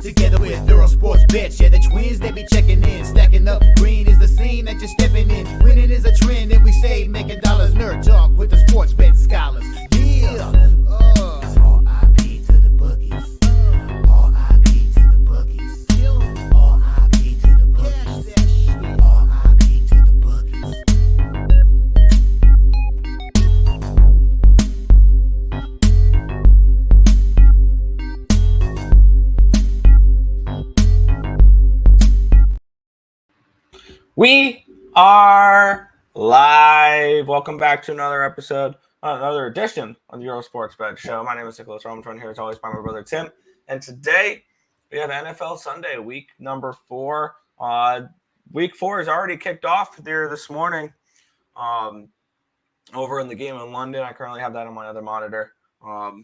Together with Earle Sports Bets, yeah, the twins, they be checking in. Stacking up, green is the scene that you're stepping in. Winning is a trend, and we stay making dollars. Nerd talk with the sports bet scholars. Yeah, it's R.I.P. to the bookies. R.I.P. to the bookies. R.I.P. to the bookies. R.I.P. to the bookies. We are live. Welcome back to another edition of the Earle Sports Bet Show. My name is Nicholas Earle. I'm joined here as always by my brother Tim. And today we have NFL Sunday, week number 4. Week 4 has already kicked off there this morning over in the game in London. I currently have that on my other monitor. Not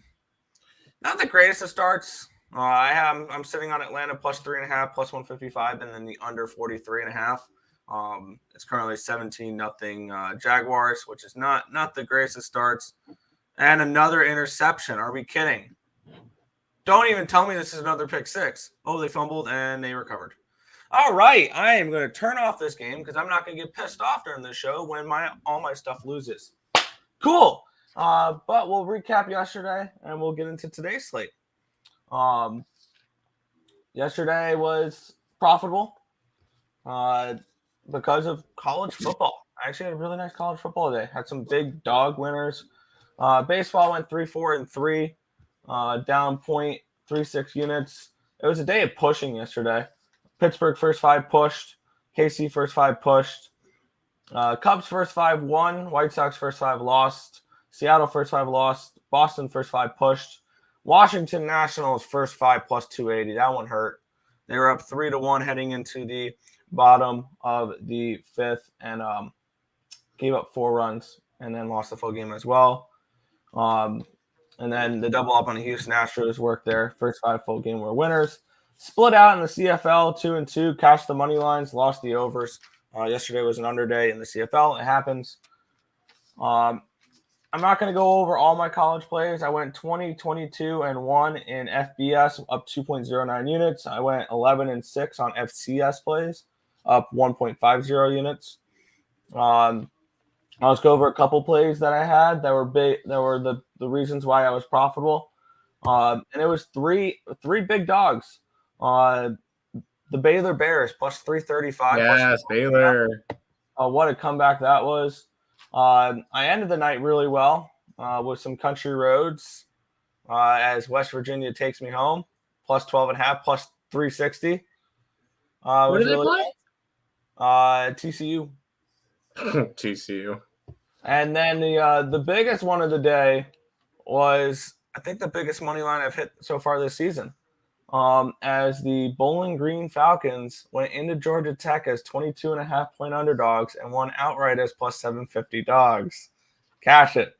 the greatest of starts. I'm sitting on Atlanta plus 3.5, plus 155, and then the under 43.5. It's currently 17-0 Jaguars, which is not the greatest of starts. And another interception. Are we kidding? Don't even tell me this is another pick 6. Oh, they fumbled and they recovered. All right, I am going to turn off this game because I'm not going to get pissed off during this show when all my stuff loses. Cool. But we'll recap yesterday and we'll get into today's slate. Yesterday was profitable because of college football. I actually had a really nice college football day. Had some big dog winners. Baseball went 3-4-3, down 0.36 units. It was a day of pushing yesterday. Pittsburgh first 5 pushed. KC first 5 pushed. Cubs first 5 won. White Sox first 5 lost. Seattle first 5 lost. Boston first 5 pushed. Washington Nationals first 5 plus 280. That one hurt. They were up 3-1 heading into the bottom of the 5th and gave up 4 runs and then lost the full game as well. And then the double up on the Houston Astros worked there. First 5 full game were winners. Split out in the CFL 2-2. Cashed the money lines. Lost the overs. Yesterday was an under day in the CFL. It happens. I'm not going to go over all my college plays. I went 20, 22, and 1 in FBS, up 2.09 units. I went 11 and 6 on FCS plays, up 1.50 units. I'll just go over a couple plays that I had that were big. That were the reasons why I was profitable. And it was three big dogs. The Baylor Bears plus 335. Yes, Baylor. What a comeback that was. I ended the night really well with some country roads as West Virginia takes me home, plus 12.5, plus 360. Where did they play? TCU. TCU. And then the biggest one of the day was, I think, the biggest money line I've hit so far this season. As the Bowling Green Falcons went into Georgia Tech as 22.5-point underdogs and won outright as plus 750 dogs. Cash it.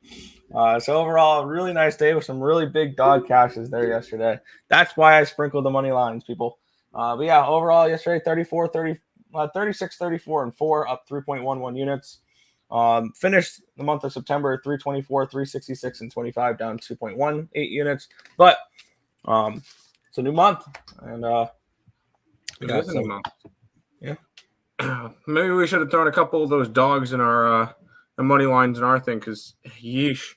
So overall, a really nice day with some really big dog cashes there yesterday. That's why I sprinkled the money lines, people. But yeah, overall yesterday, 36, 34, and 4, up 3.11 units. Finished the month of September 324, 366, and 25, down 2.18 units. But it's a new month, and it is a new month. Yeah. Maybe we should have thrown a couple of those dogs in our money lines in our thing, because yeesh.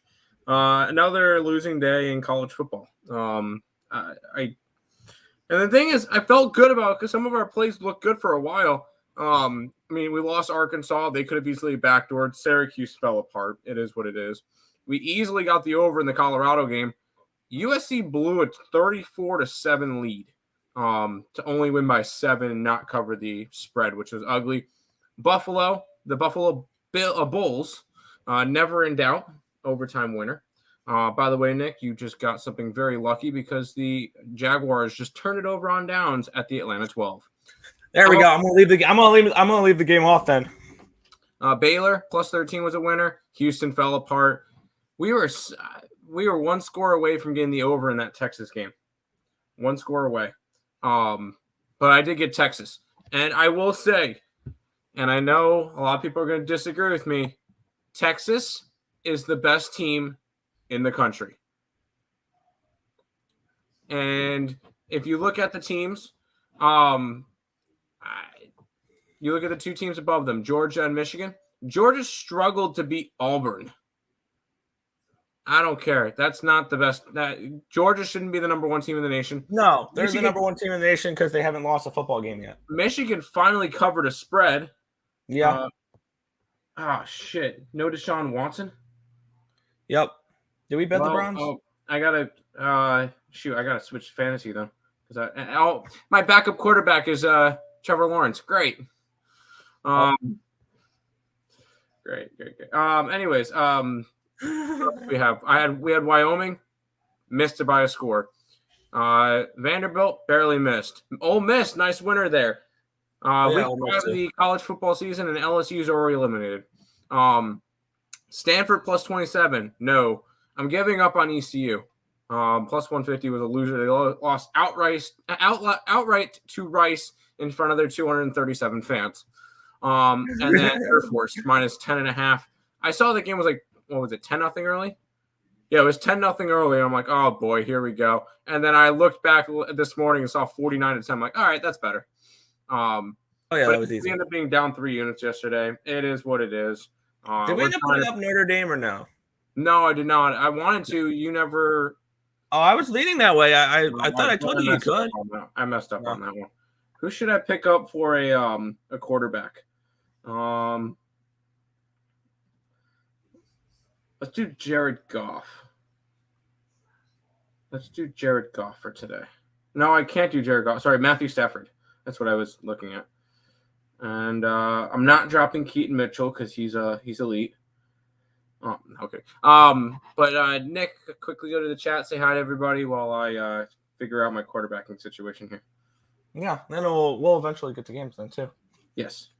Another losing day in college football. And the thing is, I felt good about it because some of our plays looked good for a while. I mean, we lost Arkansas. They could have easily backdoored. Syracuse fell apart. It is what it is. We easily got the over in the Colorado game. USC blew a 34-7 lead to only win by 7 and not cover the spread, which was ugly. The Buffalo Bulls, never in doubt, overtime winner. By the way, Nick, you just got something very lucky because the Jaguars just turned it over on downs at the Atlanta 12. There we go. I'm gonna leave the game off then. Baylor plus 13 was a winner. Houston fell apart. We were 1 score away from getting the over in that Texas game. 1 score away. But I did get Texas. And I will say, and I know a lot of people are going to disagree with me, Texas is the best team in the country. And if you look at the teams, you look at the two teams above them, Georgia and Michigan. Georgia struggled to beat Auburn. I don't care. That's not the best. Georgia shouldn't be the number one team in the nation. No, they're the number one team in the nation because they haven't lost a football game yet. Michigan finally covered a spread. Yeah. Shit. No Deshaun Watson? Yep. Did we bet the Browns? I gotta I gotta switch fantasy though. Because my backup quarterback is Trevor Lawrence. Great. Great. Anyways, we had Wyoming, missed it by a score. Vanderbilt barely missed. Ole Miss, nice winner there. Week 5 of the college football season, and LSU's already eliminated. Stanford plus 27. No, I'm giving up on ECU. Plus 150 was a loser. They lost outright to Rice in front of their 237 fans. And then Air Force minus 10.5. I saw the game was like, what was it, 10-0 early? Yeah, it was 10-0 early. I'm like, oh boy, here we go. And then I looked back this morning and saw 49-10. I'm like, all right, that's better. That was easy. We ended up being down 3 units yesterday. It is what it is. Did we end up putting up Notre Dame or no? No, I did not. I wanted to. You never. Oh, I was leading that way. I thought I told you could. I messed up on that one. Who should I pick up for a quarterback? Let's do Jared Goff. Let's do Jared Goff for today. No, I can't do Jared Goff. Sorry, Matthew Stafford. That's what I was looking at. And I'm not dropping Keaton Mitchell because he's elite. Oh, okay. But Nick, quickly go to the chat, say hi to everybody while I figure out my quarterbacking situation here. Yeah, then we'll eventually get to games then too. Yes.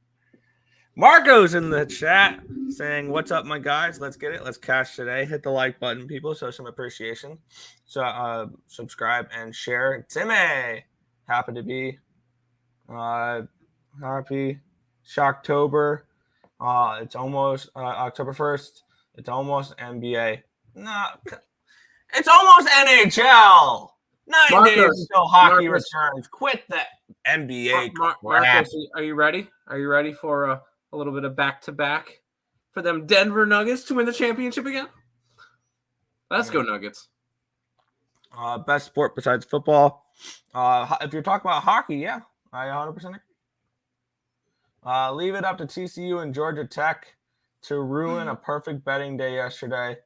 Marco's in the chat saying, "What's up, my guys? Let's get it. Let's cash today. Hit the like button, people. Show some appreciation. So subscribe and share." Timmy, happy to be happy. Shocktober. It's almost October 1st. It's almost NBA. No, it's almost NHL. 9 days until hockey returns. Quit the NBA crap. Marcus, are you ready? Are you ready for a little bit of back-to-back for them Denver Nuggets to win the championship again? Let's go Nuggets. Best sport besides football. If you're talking about hockey, yeah, I 100% agree. Leave it up to TCU and Georgia Tech to ruin a perfect betting day yesterday.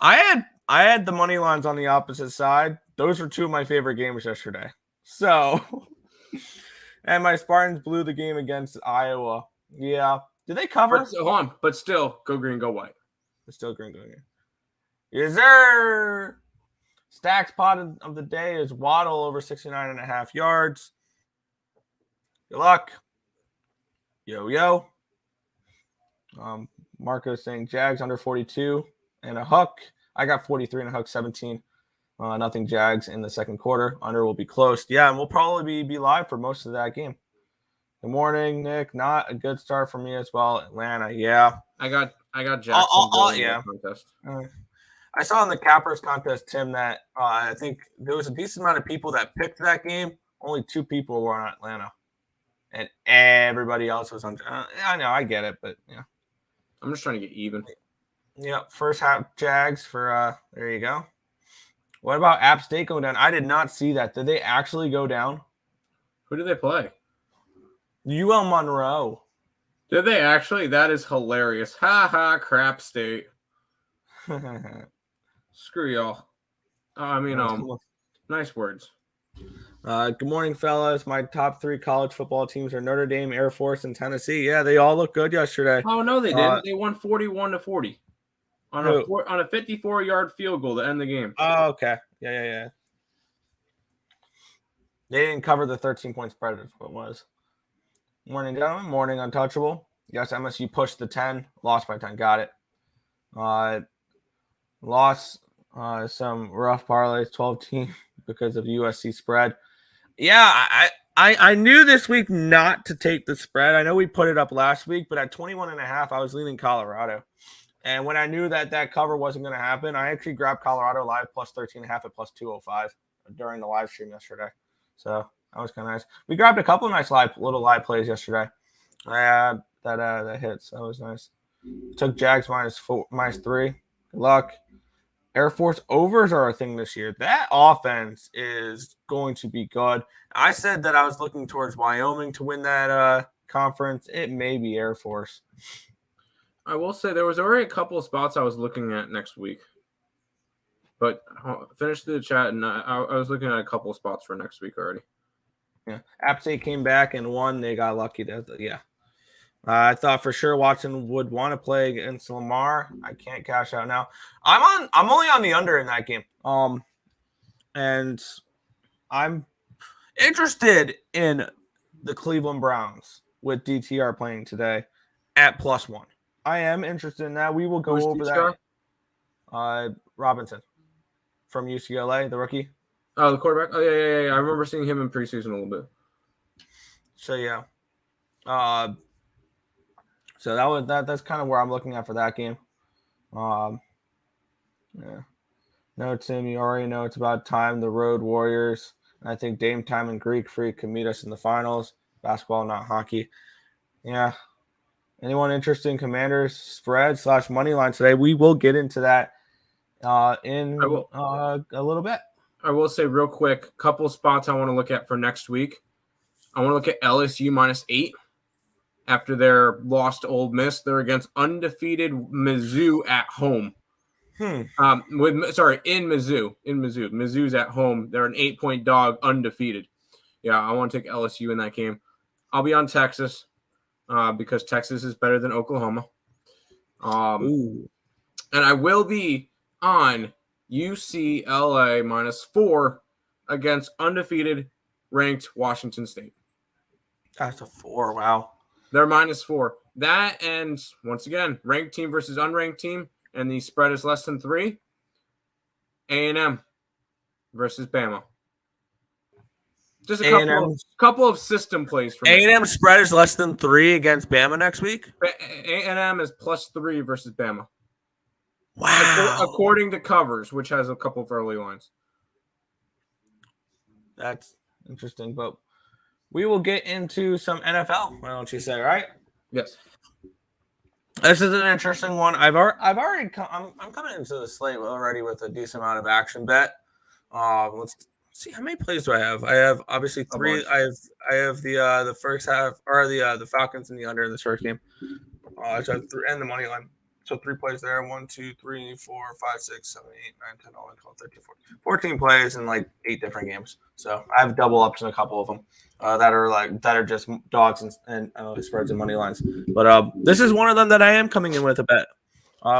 I had the money lines on the opposite side. Those were two of my favorite games yesterday. So, and my Spartans blew the game against Iowa. Yeah. Did they cover? Hold on, but still, go green, go white. It's still green, go green. Yes, sir. Stacks pot of the day is Waddle over 69.5 yards. Good luck. Yo. Marco saying Jags under 42 and a hook. I got 43 and a hook, 17. Nothing Jags in the second quarter. Under will be closed. Yeah, and we'll probably be live for most of that game. Good morning, Nick. Not a good start for me as well. Atlanta, yeah. I got Jackson. Yeah. Contest. I saw in the Cappers contest, Tim, that I think there was a decent amount of people that picked that game. Only 2 people were on Atlanta. And everybody else was on. I know, I get it, but yeah. I'm just trying to get even. Yeah, first half Jags for there you go. What about App State going down? I did not see that. Did they actually go down? Who did they play? UL Monroe. Did they actually? That is hilarious. Ha ha, crap state. Screw y'all. Nice words. Good morning, fellas. My top 3 college football teams are Notre Dame, Air Force, and Tennessee. Yeah, they all look good yesterday. Oh, no, they didn't. They won 41-40 on a 54-yard field goal to end the game. Oh, okay. Yeah. They didn't cover the 13-point spread is what it was. Morning, gentlemen. Morning, Untouchable. Yes, MSU pushed the 10. Lost by 10. Got it. Lost some rough parlays, 12-team because of USC spread. Yeah, I knew this week not to take the spread. I know we put it up last week, but at 21.5, I was leaning Colorado. And when I knew that cover wasn't going to happen, I actually grabbed Colorado live plus 13.5 at plus 205 during the live stream yesterday. So that was kind of nice. We grabbed a couple of nice little live plays yesterday. That hits. That was nice. Took Jags -3. Good luck. Air Force overs are a thing this year. That offense is going to be good. I said that I was looking towards Wyoming to win that conference. It may be Air Force. I will say there was already a couple of spots I was looking at next week. But finish the chat, and I was looking at a couple of spots for next week already. Yeah. App State came back and won. They got lucky. Yeah. I thought for sure Watson would want to play against Lamar. I can't cash out now. I'm only on the under in that game. And I'm interested in the Cleveland Browns with DTR playing today at +1. I am interested in that. We will go over that. Robinson from UCLA, the rookie. Oh, the quarterback. Oh yeah. I remember seeing him in preseason a little bit. So yeah. So that's kind of where I'm looking at for that game. Yeah. No, Tim, you already know it's about time. The Road Warriors. I think Dame Time and Greek Freak can meet us in the finals. Basketball, not hockey. Yeah. Anyone interested in Commanders spread / money line today? We will get into that in a little bit. I will say real quick, a couple spots I want to look at for next week. I want to look at LSU -8 after their lost to Ole Miss. They're against undefeated Mizzou at home. In Mizzou. Mizzou's at home. They're an 8-point dog, undefeated. Yeah, I want to take LSU in that game. I'll be on Texas because Texas is better than Oklahoma. And I will be on UCLA -4 against undefeated ranked Washington State. That's a 4. Wow. They're -4. That, and once again, ranked team versus unranked team, and the spread is less than 3. A&M versus Bama. Just a couple of system plays for me. A&M spread is less than 3 against Bama next week? A&M is +3 versus Bama. Wow. According to Covers, which has a couple of early lines. That's interesting, but we will get into some NFL. Why don't you say, right? Yes. This is an interesting one. I'm coming into the slate already with a decent amount of action bet. Let's see, how many plays do I have? I have obviously 3. I have the first half, or the Falcons in the under in this first game. So I have 3 and the money line. So 3 plays there. 1, 2, 3, 4, 5, 6, 7, 8, 9, 10, 11, 12, 13, 14 plays in like 8 different games. So I have double ups in a couple of them that are just dogs and spreads and money lines. But this is one of them that I am coming in with a bet.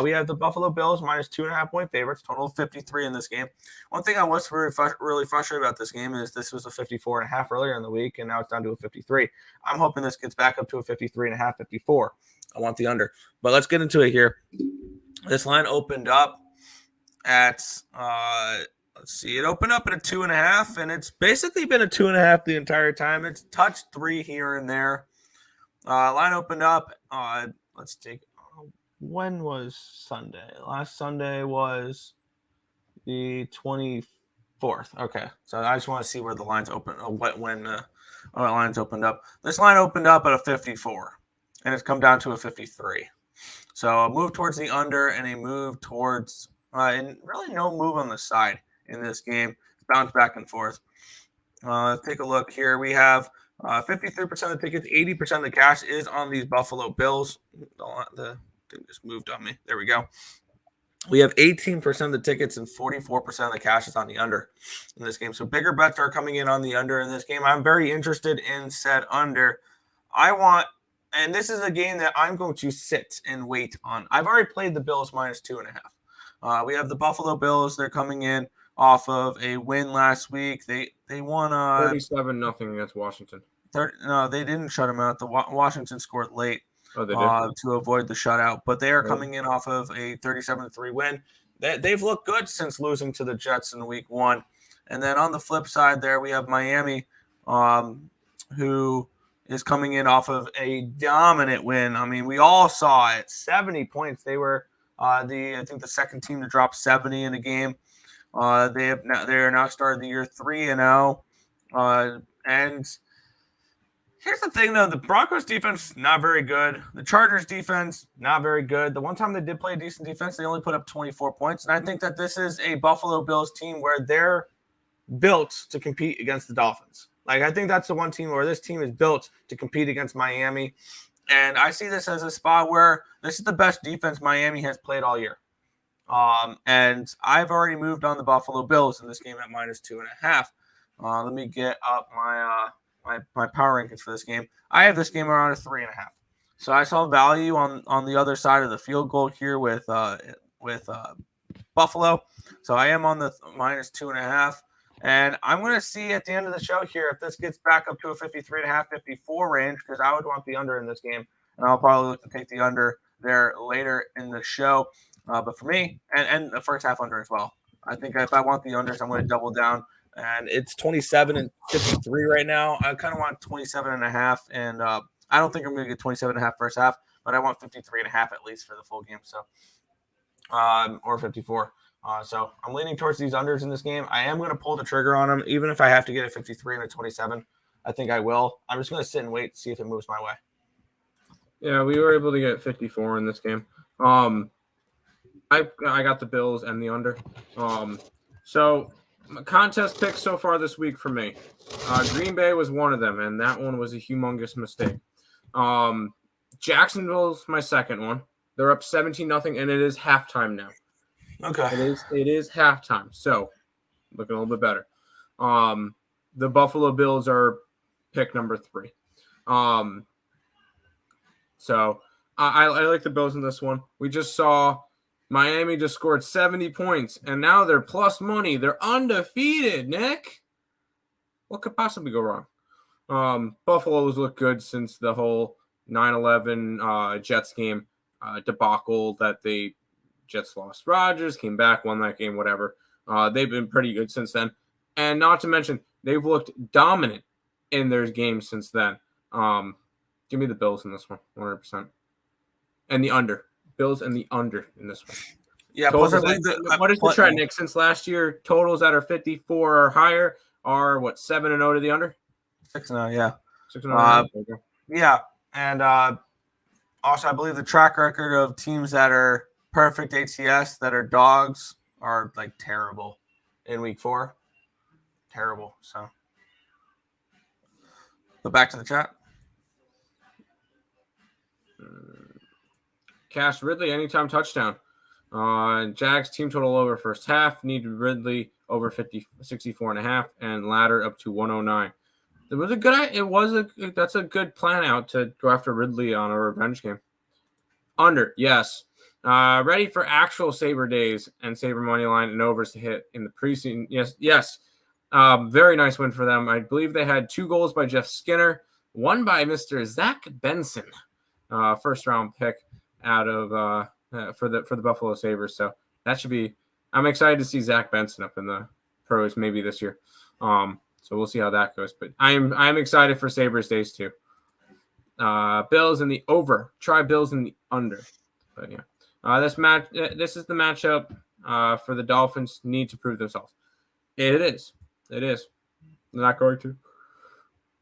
We have the Buffalo Bills -2.5-point favorites, total of 53 in this game. One thing I was really frustrated about this game is this was a 54.5 earlier in the week, and now it's down to a 53. I'm hoping this gets back up to a 53.5, 54. I want the under. But let's get into it here. This line opened up at, it opened up at a 2.5, and it's basically been a 2.5 the entire time. It's touched 3 here and there. Line opened up. Let's take, when was Sunday? Last Sunday was the 24th. Okay, so I just want to see where the lines open, when lines opened up. This line opened up at a 54. And it's come down to a 53. So a move towards the under and a move towards and really no move on the side in this game. It's bounced back and forth. Take a look here. We have 53% of the tickets, 80% of the cash is on these Buffalo Bills. The thing just moved on me. There we go. We have 18% of the tickets and 44% of the cash is on the under in this game. So bigger bets are coming in on the under in this game. I'm very interested in said under. And this is a game that I'm going to sit and wait on. I've already played the Bills -2.5. We have the Buffalo Bills. They're coming in off of a win last week. They won 37-0 against Washington. No, they didn't shut them out. The Washington scored late to avoid the shutout, but they are coming in off of a 37-3 win. They've looked good since losing to the Jets in week 1. And then on the flip side there, we have Miami, who is coming in off of a dominant win. I mean, we all saw it. 70 points. They were the second team to drop 70 in a game. They are now started the year 3-0. And here's the thing, though. The Broncos defense, not very good. The Chargers defense, not very good. The one time they did play decent defense, they only put up 24 points. And I think that this is a Buffalo Bills team where they're built to compete against the Dolphins. Like, I think that's the one team where this team is built to compete against Miami. And I see this as a spot where this is the best defense Miami has played all year. And I've already moved on the Buffalo Bills in this game at -2.5. Let me get up my power rankings for this game. I have this game around a 3.5. So I saw value on the other side of the field goal here with Buffalo. So I am on the -2.5. And I'm going to see at the end of the show here if this gets back up to a 53.5, 54 range, because I would want the under in this game. And I'll probably look to take the under there later in the show. But for me, and the first half under as well. I think if I want the unders, I'm going to double down. And it's 27 and 53 right now. I kind of want 27.5. And I don't think I'm going to get 27.5 first half, but I want 53.5 at least for the full game. So, or 54. So I'm leaning towards these unders in this game. I am going to pull the trigger on them, even if I have to get a 53 and a 27. I think I will. I'm just going to sit and wait to see if it moves my way. Yeah, we were able to get 54 in this game. I got the Bills and the under. So contest picks so far this week for me. Green Bay was one of them, and that one was a humongous mistake. Jacksonville's my second one. They're up 17-0, and it is halftime now. Okay. It is halftime, so looking a little bit better. The Buffalo Bills are pick number 3. So I like the Bills in this one. We just saw Miami just scored 70 points, and now they're plus money. They're undefeated, Nick. What could possibly go wrong? Buffalo's looked good since the whole 9-11 Jets game debacle that the Jets lost Rodgers, came back, won that game, whatever. They've been pretty good since then. And not to mention, they've looked dominant in their games since then. Give me the Bills in this one, 100%. And the under. Bills and the under in this one. Yeah, plus what is the trend, Nick? Since last year, totals that are 54 or higher are, 7-0 to the under? 6-0, yeah. 6-0. Yeah, and also I believe the track record of teams that are perfect ATS that are dogs are like terrible in week 4. Terrible. So, but back to the chat. Cash Ridley, anytime touchdown. Jags team total over first half. Need Ridley over 64.5 and ladder up to 109. That's a good plan out to go after Ridley on a revenge game. Under, yes. Ready for actual Sabre days and Sabre money line and overs to hit in the preseason. Yes. Very nice win for them. I believe they had 2 goals by Jeff Skinner, one by Mr. Zach Benson, first round pick out of for the Buffalo Sabres. So that should be. I'm excited to see Zach Benson up in the pros maybe this year. So we'll see how that goes. But I'm excited for Sabres days too. Bills in the over. Try Bills in the under. But yeah, this is the matchup for the Dolphins. Need to prove themselves. It is. They're not going to.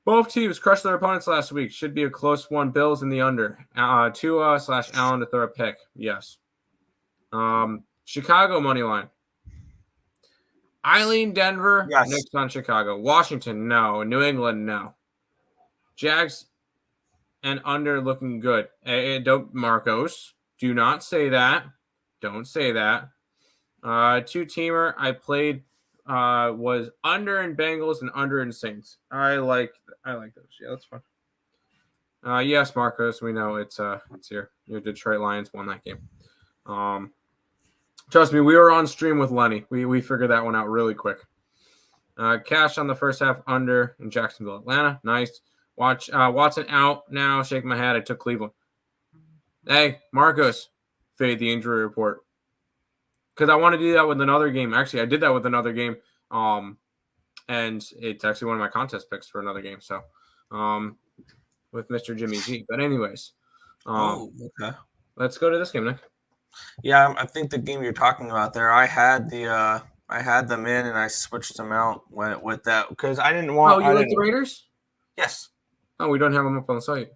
Both teams crushed their opponents last week. Should be a close one. Bills in the under. Tua/Allen to throw a pick. Yes. Chicago money line. Eileen, Denver. Yes. Next on Chicago. Washington, no. New England, no. Jags and under looking good. Don't Marcos. Do not say that. Don't say that. 2-teamer I played was under in Bengals and under in Saints. I like those. Yeah, that's fun. Yes, Marcos, we know it's here. Your Detroit Lions won that game. Trust me, we were on stream with Lenny. We figured that one out really quick. Cash on the first half under in Jacksonville, Atlanta. Nice. Watson out now. Shake my head. I took Cleveland. Hey, Marcos, fade the injury report. Because I want to do that with another game. Actually, I did that with another game. And it's actually one of my contest picks for another game. So, with Mr. Jimmy G. But anyways. Okay. Let's go to this game, Nick. Yeah, I think the game you're talking about there, I had I had them in and I switched them out with that because I didn't Oh, want. you like the Raiders? Yes. Oh, we don't have them up on the site.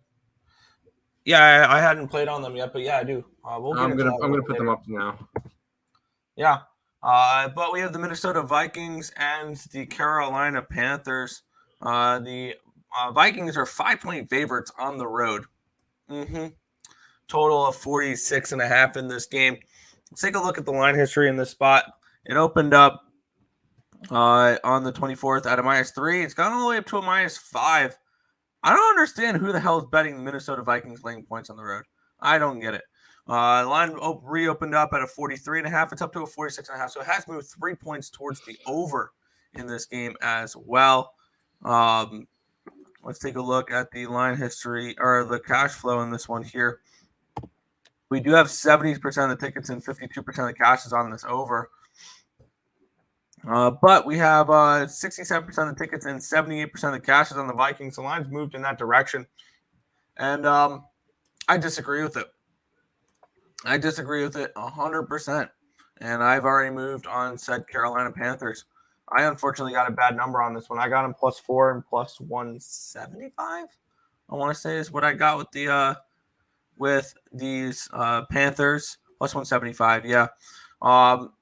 Yeah, I hadn't played on them yet, but yeah, I do. We'll get into that I'm gonna put later. them up now. Yeah. But we have the Minnesota Vikings and the Carolina Panthers. The Vikings are 5-point favorites on the road. Total of 46.5 in this game. Let's take a look at the line history in this spot. It opened up on the 24th at a -3. It's gone all the way up to a -5. I don't understand who the hell is betting the Minnesota Vikings laying points on the road. I don't get it. Line reopened up at a 43.5. It's up to a 46.5. So it has moved 3 points towards the over in this game as well. Let's take a look at the line history or the cash flow in this one here. We do have 70% of the tickets and 52% of the cash is on this over. But we have 67% of the tickets and 78% of the cash is on the Vikings. The line's moved in that direction. And I disagree with it. I disagree with it 100%. And I've already moved on said Carolina Panthers. I unfortunately got a bad number on this one. I got them +4 and +175. I want to say is what I got with these Panthers +175. Yeah.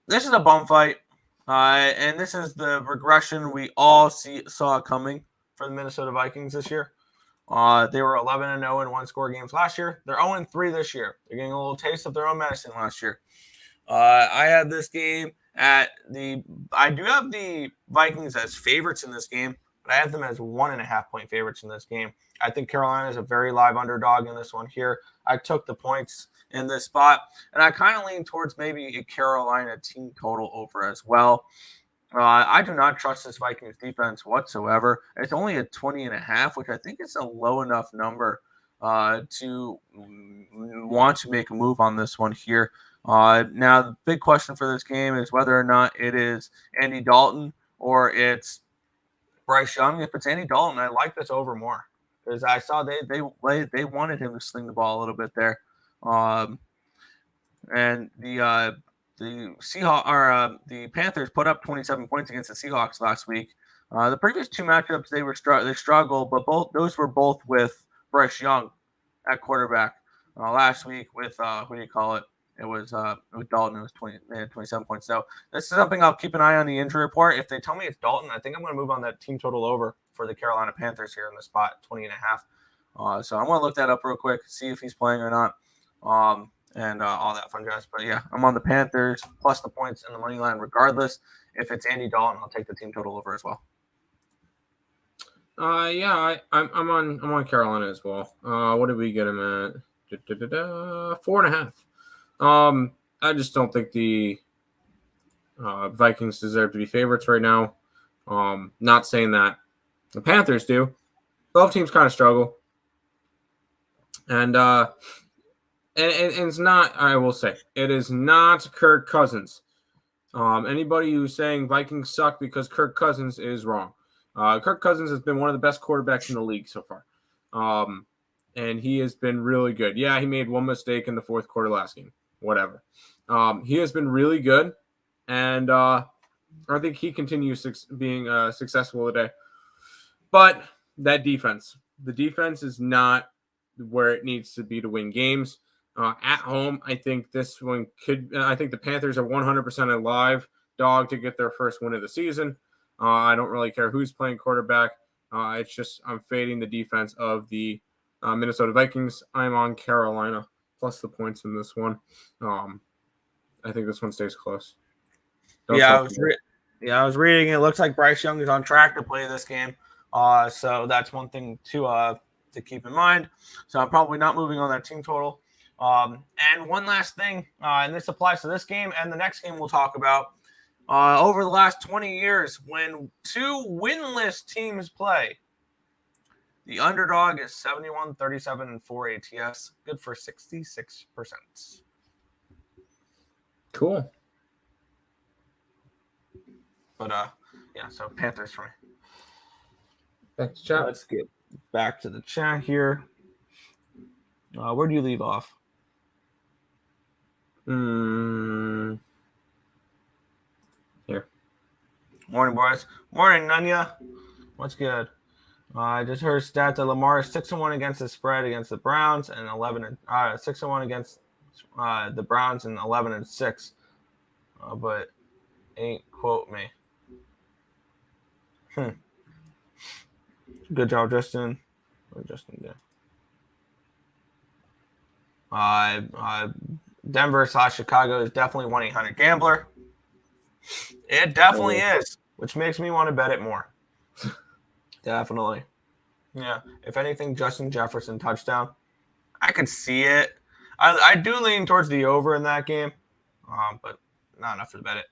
This is a bum fight. And this is the regression we all saw coming for the Minnesota Vikings this year. They were 11-0 in one-score games last year. They're 0-3 this year. They're getting a little taste of their own medicine last year. I had this game I do have the Vikings as favorites in this game, but I have them as 1.5-point favorites in this game. I think Carolina is a very live underdog in this one here. I took the points in this spot, and I kind of lean towards maybe a Carolina team total over as well. I do not trust this Vikings defense whatsoever. It's only a 20.5, which I think is a low enough number to want to make a move on this one here. Now, the big question for this game is whether or not it is Andy Dalton or it's Bryce Young. If it's Andy Dalton, I like this over more because I saw they wanted him to sling the ball a little bit there. And the Seahawks or the Panthers put up 27 points against the Seahawks last week. The previous two matchups they struggled, but those were both with Bryce Young at quarterback. Last week with who do you call it? It was with Dalton. It was they had 27 points. So this is something I'll keep an eye on the injury report. If they tell me it's Dalton, I think I'm going to move on that team total over for the Carolina Panthers here in the spot 20.5. So I'm going to look that up real quick, see if he's playing or not. And all that fun jazz. But yeah, I'm on the Panthers plus the points and the money line regardless. If it's Andy Dalton, I'll take the team total over as well. Yeah, I'm on Carolina as well. What did we get him at? 4.5. I just don't think the Vikings deserve to be favorites right now. Not saying that the Panthers do. Both teams kind of struggle. And it's not, I will say, it is not Kirk Cousins. Anybody who's saying Vikings suck because Kirk Cousins is wrong. Kirk Cousins has been one of the best quarterbacks in the league so far. And he has been really good. Yeah, he made one mistake in the fourth quarter last game. Whatever. He has been really good. And I think he continues being successful today. But that defense. The defense is not where it needs to be to win games. At home, I think this one I think the Panthers are 100% a live dog to get their first win of the season. I don't really care who's playing quarterback. It's just I'm fading the defense of the Minnesota Vikings. I'm on Carolina plus the points in this one. I think this one stays close. I was reading. It looks like Bryce Young is on track to play this game. So that's one thing to keep in mind. So I'm probably not moving on that team total. And one last thing, and this applies to this game and the next game we'll talk about. Over the last 20 years, when two winless teams play, the underdog is 71, 37, and 4 ATS. Good for 66%. Cool. But, yeah, so Panthers for me. Back to chat. Let's get back to the chat here. Where do you leave off? Here. Morning, boys. Morning, Nunya. What's good? I just heard stats that Lamar is 6-1 against the spread against the Browns and 6-1 against the Browns and 11-6. But ain't quote me. Good job, Justin. What Justin did. Denver / Chicago is definitely 1-800 gambler. It definitely is, which makes me want to bet it more. Definitely. Yeah. If anything, Justin Jefferson touchdown. I could see it. I do lean towards the over in that game, but not enough to bet it.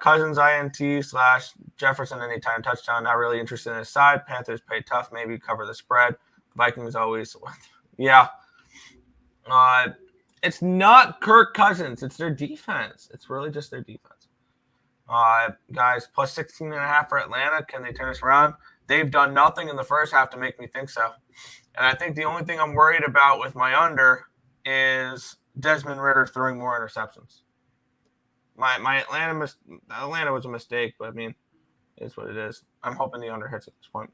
Cousins INT / Jefferson anytime touchdown. Not really interested in his side. Panthers play tough. Maybe cover the spread. Vikings always. Yeah. It's not Kirk Cousins. It's their defense. It's really just their defense. Guys, plus 16.5 for Atlanta. Can they turn this around? They've done nothing in the first half to make me think so. And I think the only thing I'm worried about with my under is Desmond Ridder throwing more interceptions. My Atlanta was a mistake, but I mean, it's what it is. I'm hoping the under hits at this point.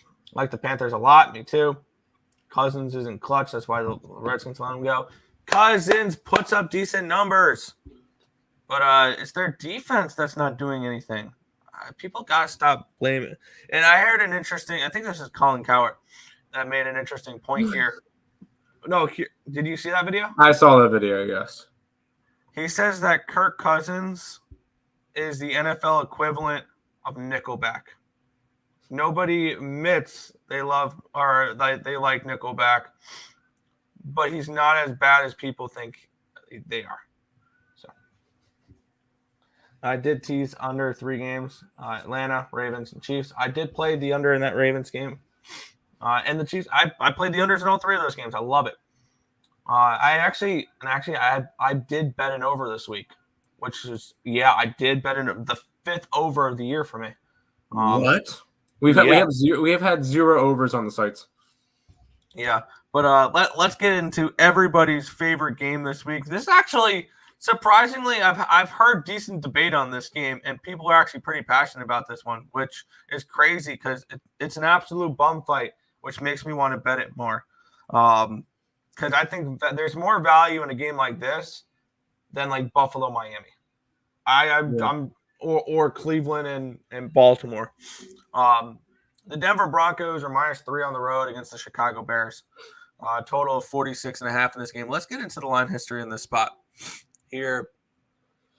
I like the Panthers a lot. Me too. Cousins isn't clutch. That's why the Redskins let him go. Cousins puts up decent numbers, but it's their defense that's not doing anything. People got to stop blaming. And I heard an interesting – I think this is Colin Cowart that made an interesting point here. No, did you see that video? I saw that video, yes. He says that Kirk Cousins is the NFL equivalent of Nickelback. Nobody admits they like Nickelback, but he's not as bad as people think they are. So I did tease under 3 games, Atlanta, Ravens, and Chiefs. I did play the under in that Ravens game. And the Chiefs, I played the unders in all 3 of those games. I love it. I did bet an over this week, which is, I did bet the 5th over of the year for me. What? We have had 0 overs on the sites. Yeah, but let's get into everybody's favorite game this week. This actually, surprisingly, I've heard decent debate on this game, and people are actually pretty passionate about this one, which is crazy because it's an absolute bum fight, which makes me want to bet it more. Because I think that there's more value in a game like this than like Buffalo, Miami. Or Cleveland and Baltimore. The Denver Broncos are -3 on the road against the Chicago Bears. Total of 46.5 in this game. Let's get into the line history in this spot here.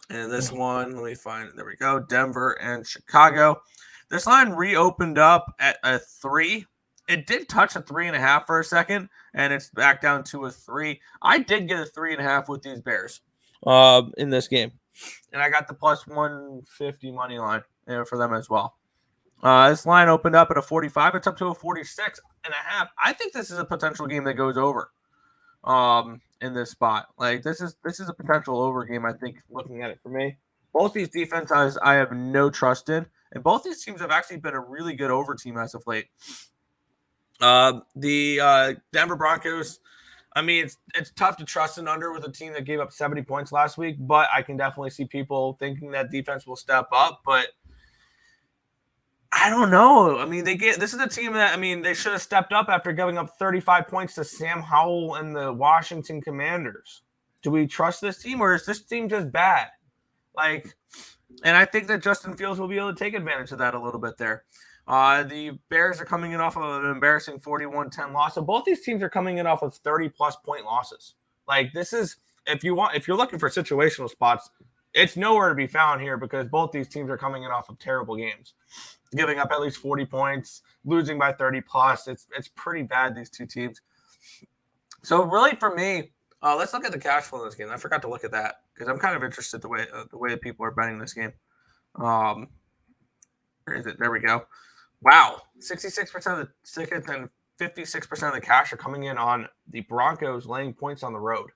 And this one, let me find it. There we go. Denver and Chicago. This line reopened up at a 3. It did touch a 3.5 for a second, and it's back down to a 3. I did get a 3.5 with these Bears in this game. And I got the plus 150 money line for them as well. This line opened up at a 45. It's up to a 46.5. I think this is a potential game that goes over in this spot. Like this is a potential over game, I think, looking at it for me. Both these defenses I have no trust in, and both these teams have actually been a really good over team as of late. The Denver Broncos, I mean, it's tough to trust an under with a team that gave up 70 points last week, but I can definitely see people thinking that defense will step up, but I don't know. I mean, this is a team that, I mean, they should have stepped up after giving up 35 points to Sam Howell and the Washington Commanders. Do we trust this team, or is this team just bad? And I think that Justin Fields will be able to take advantage of that a little bit there. The Bears are coming in off of an embarrassing 41-10 loss. So both these teams are coming in off of 30-plus point losses. This is, if you're looking for situational spots, it's nowhere to be found here because both these teams are coming in off of terrible games, giving up at least 40 points, losing by 30-plus. It's pretty bad, these two teams. So really for me, let's look at the cash flow in this game. I forgot to look at that because I'm kind of interested the way people are betting this game. Where is it? There we go. Wow, 66% of the tickets and 56% of the cash are coming in on the Broncos laying points on the road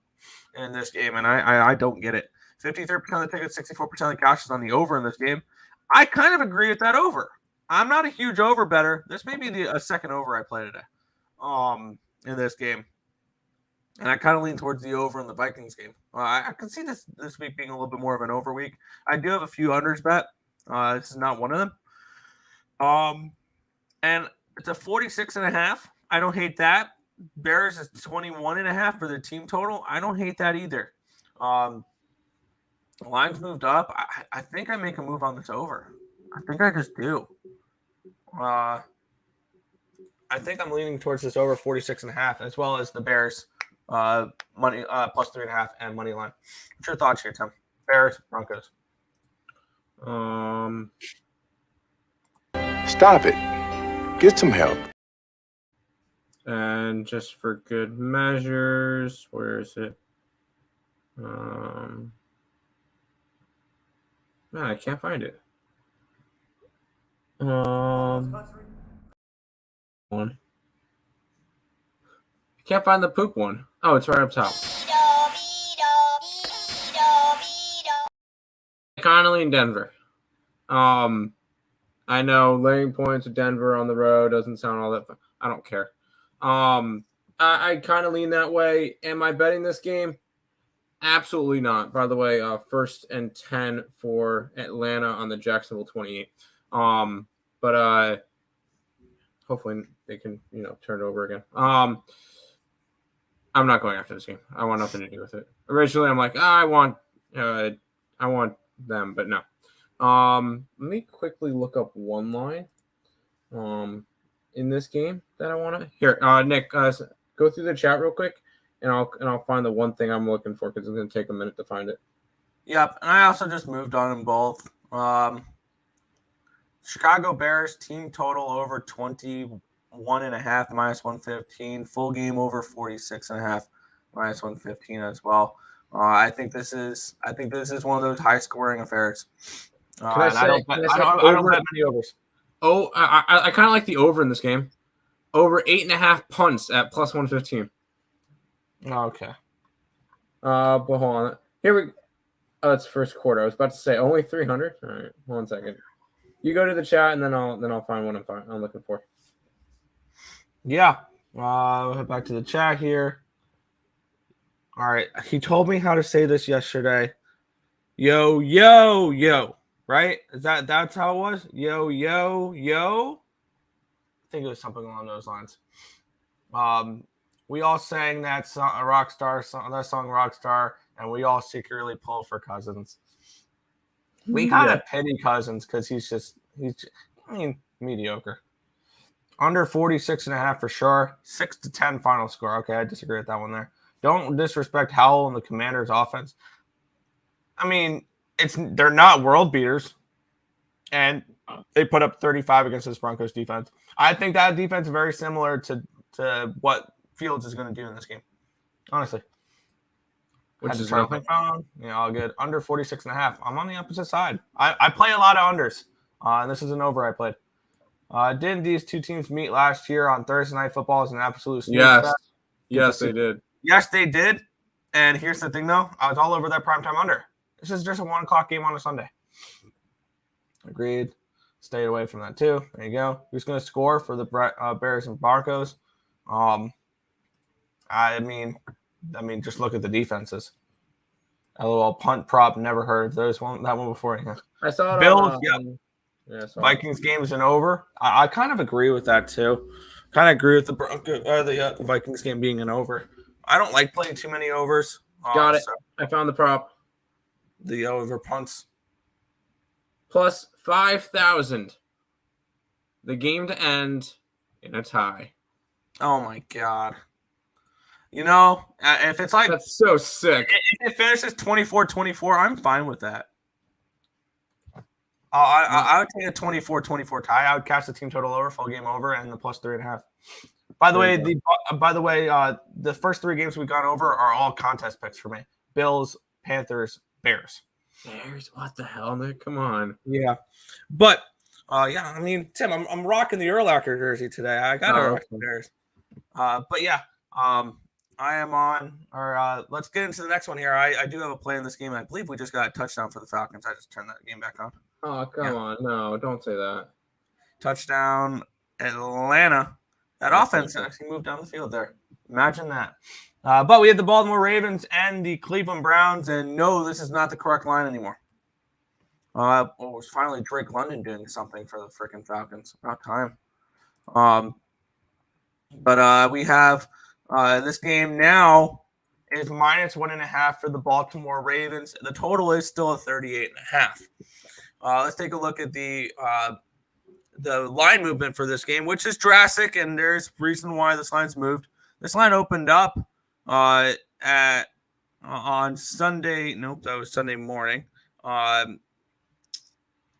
in this game, and I don't get it. 53% of the tickets, 64% of the cash is on the over in this game. I kind of agree with that over. I'm not a huge over better. This may be a second over I play today in this game. And I kind of lean towards the over in the Vikings game. I can see this week being a little bit more of an over week. I do have a few unders bet. This is not one of them. And it's a 46.5. I don't hate that. Bears is 21.5 for the team total. I don't hate that either. Lines moved up. I think I make a move on this over. I think I just do. I think I'm leaning towards this over 46.5, as well as the Bears money plus 3.5 and money line. What's your thoughts here, Tim? Bears, Broncos. Stop it. Get some help. And just for good measures, where is it? Man, I can't find it. One. I can't find the poop one. Oh, it's right up top. Connolly in Denver. I know laying points with Denver on the road doesn't sound all that fun. I don't care. I kind of lean that way. Am I betting this game? Absolutely not. By the way, 1st and 10 for Atlanta on the Jacksonville 28. But hopefully they can, turn it over again. I'm not going after this game. I want nothing to do with it. Originally, I'm like, I want them, but no. Let me quickly look up one line in this game that I want to here. Nick, go through the chat real quick, and I'll find the one thing I'm looking for because it's going to take a minute to find it. Yep, and I also just moved on them both. Chicago Bears team total over 21.5 minus 115. Full game over 46.5 minus 115 as well. I think this is one of those high scoring affairs. I don't bet many overs. Oh, I kind of like the over in this game. Over 8.5 punts at plus 115. Okay. But hold on. Here we. Oh, it's first quarter. I was about to say only 300. All right, 1 second. You go to the chat, and then I'll find what I'm looking for. Yeah. We'll head back to the chat here. All right. He told me how to say this yesterday. Yo, yo, yo. Right? That's how it was? Yo, yo, yo. I think it was something along those lines. We all sang that song, that song Rockstar, and we all secretly pull for Cousins. We kind of pity Cousins because he's mediocre. Under 46.5 for sure. 6-10 final score. Okay, I disagree with that one there. Don't disrespect Howell and the Commanders' offense. I mean, they're not world beaters, and they put up 35 against this Broncos defense. I think that defense is very similar to what Fields is going to do in this game, honestly. Which is nothing. Yeah, all good. Under 46.5. I'm on the opposite side. I play a lot of unders, and this is an over I played. Didn't these two teams meet last year on Thursday Night Football as an absolute snooze fest? Yes, they did. Yes, they did. And here's the thing, though. I was all over that primetime under. This is just a 1 o'clock game on a Sunday. Agreed. Stay away from that, too. There you go. Who's going to score for the Bears and Broncos? I mean, just look at the defenses. LOL, punt prop. Never heard of that one before. Yeah. I saw it. Bills, Vikings game is an over. I kind of agree with that, too. Kind of agree with the Vikings game being an over. I don't like playing too many overs. Got it. So I found the prop. The over punts. Plus 5,000. The game to end in a tie. Oh, my God. If it's like... That's so sick. If it finishes 24-24, I'm fine with that. I would take a 24-24 tie. I would catch the team total over, full game over, and the plus 3.5. By the way, the first 3 games we've gone over are all contest picks for me. Bills, Panthers, Bears. Bears? What the hell, Nick? Come on. Yeah. But, I mean, Tim, I'm rocking the Earle jersey today. I got to rock the Bears. But, yeah, I am on. Let's get into the next one here. I do have a play in this game. I believe we just got a touchdown for the Falcons. I just turned that game back on. Oh, come on. No, don't say that. Touchdown, Atlanta. That offense actually moved down the field there. Imagine that. But we had the Baltimore Ravens and the Cleveland Browns, and no, this is not the correct line anymore. It was finally Drake London doing something for the freaking Falcons. About time. But we have this game now is -1.5 for the Baltimore Ravens. The total is still a 38.5. Let's take a look at the line movement for this game, which is drastic, and there's reason why this line's moved. This line opened up on Sunday. Nope, that was Sunday morning.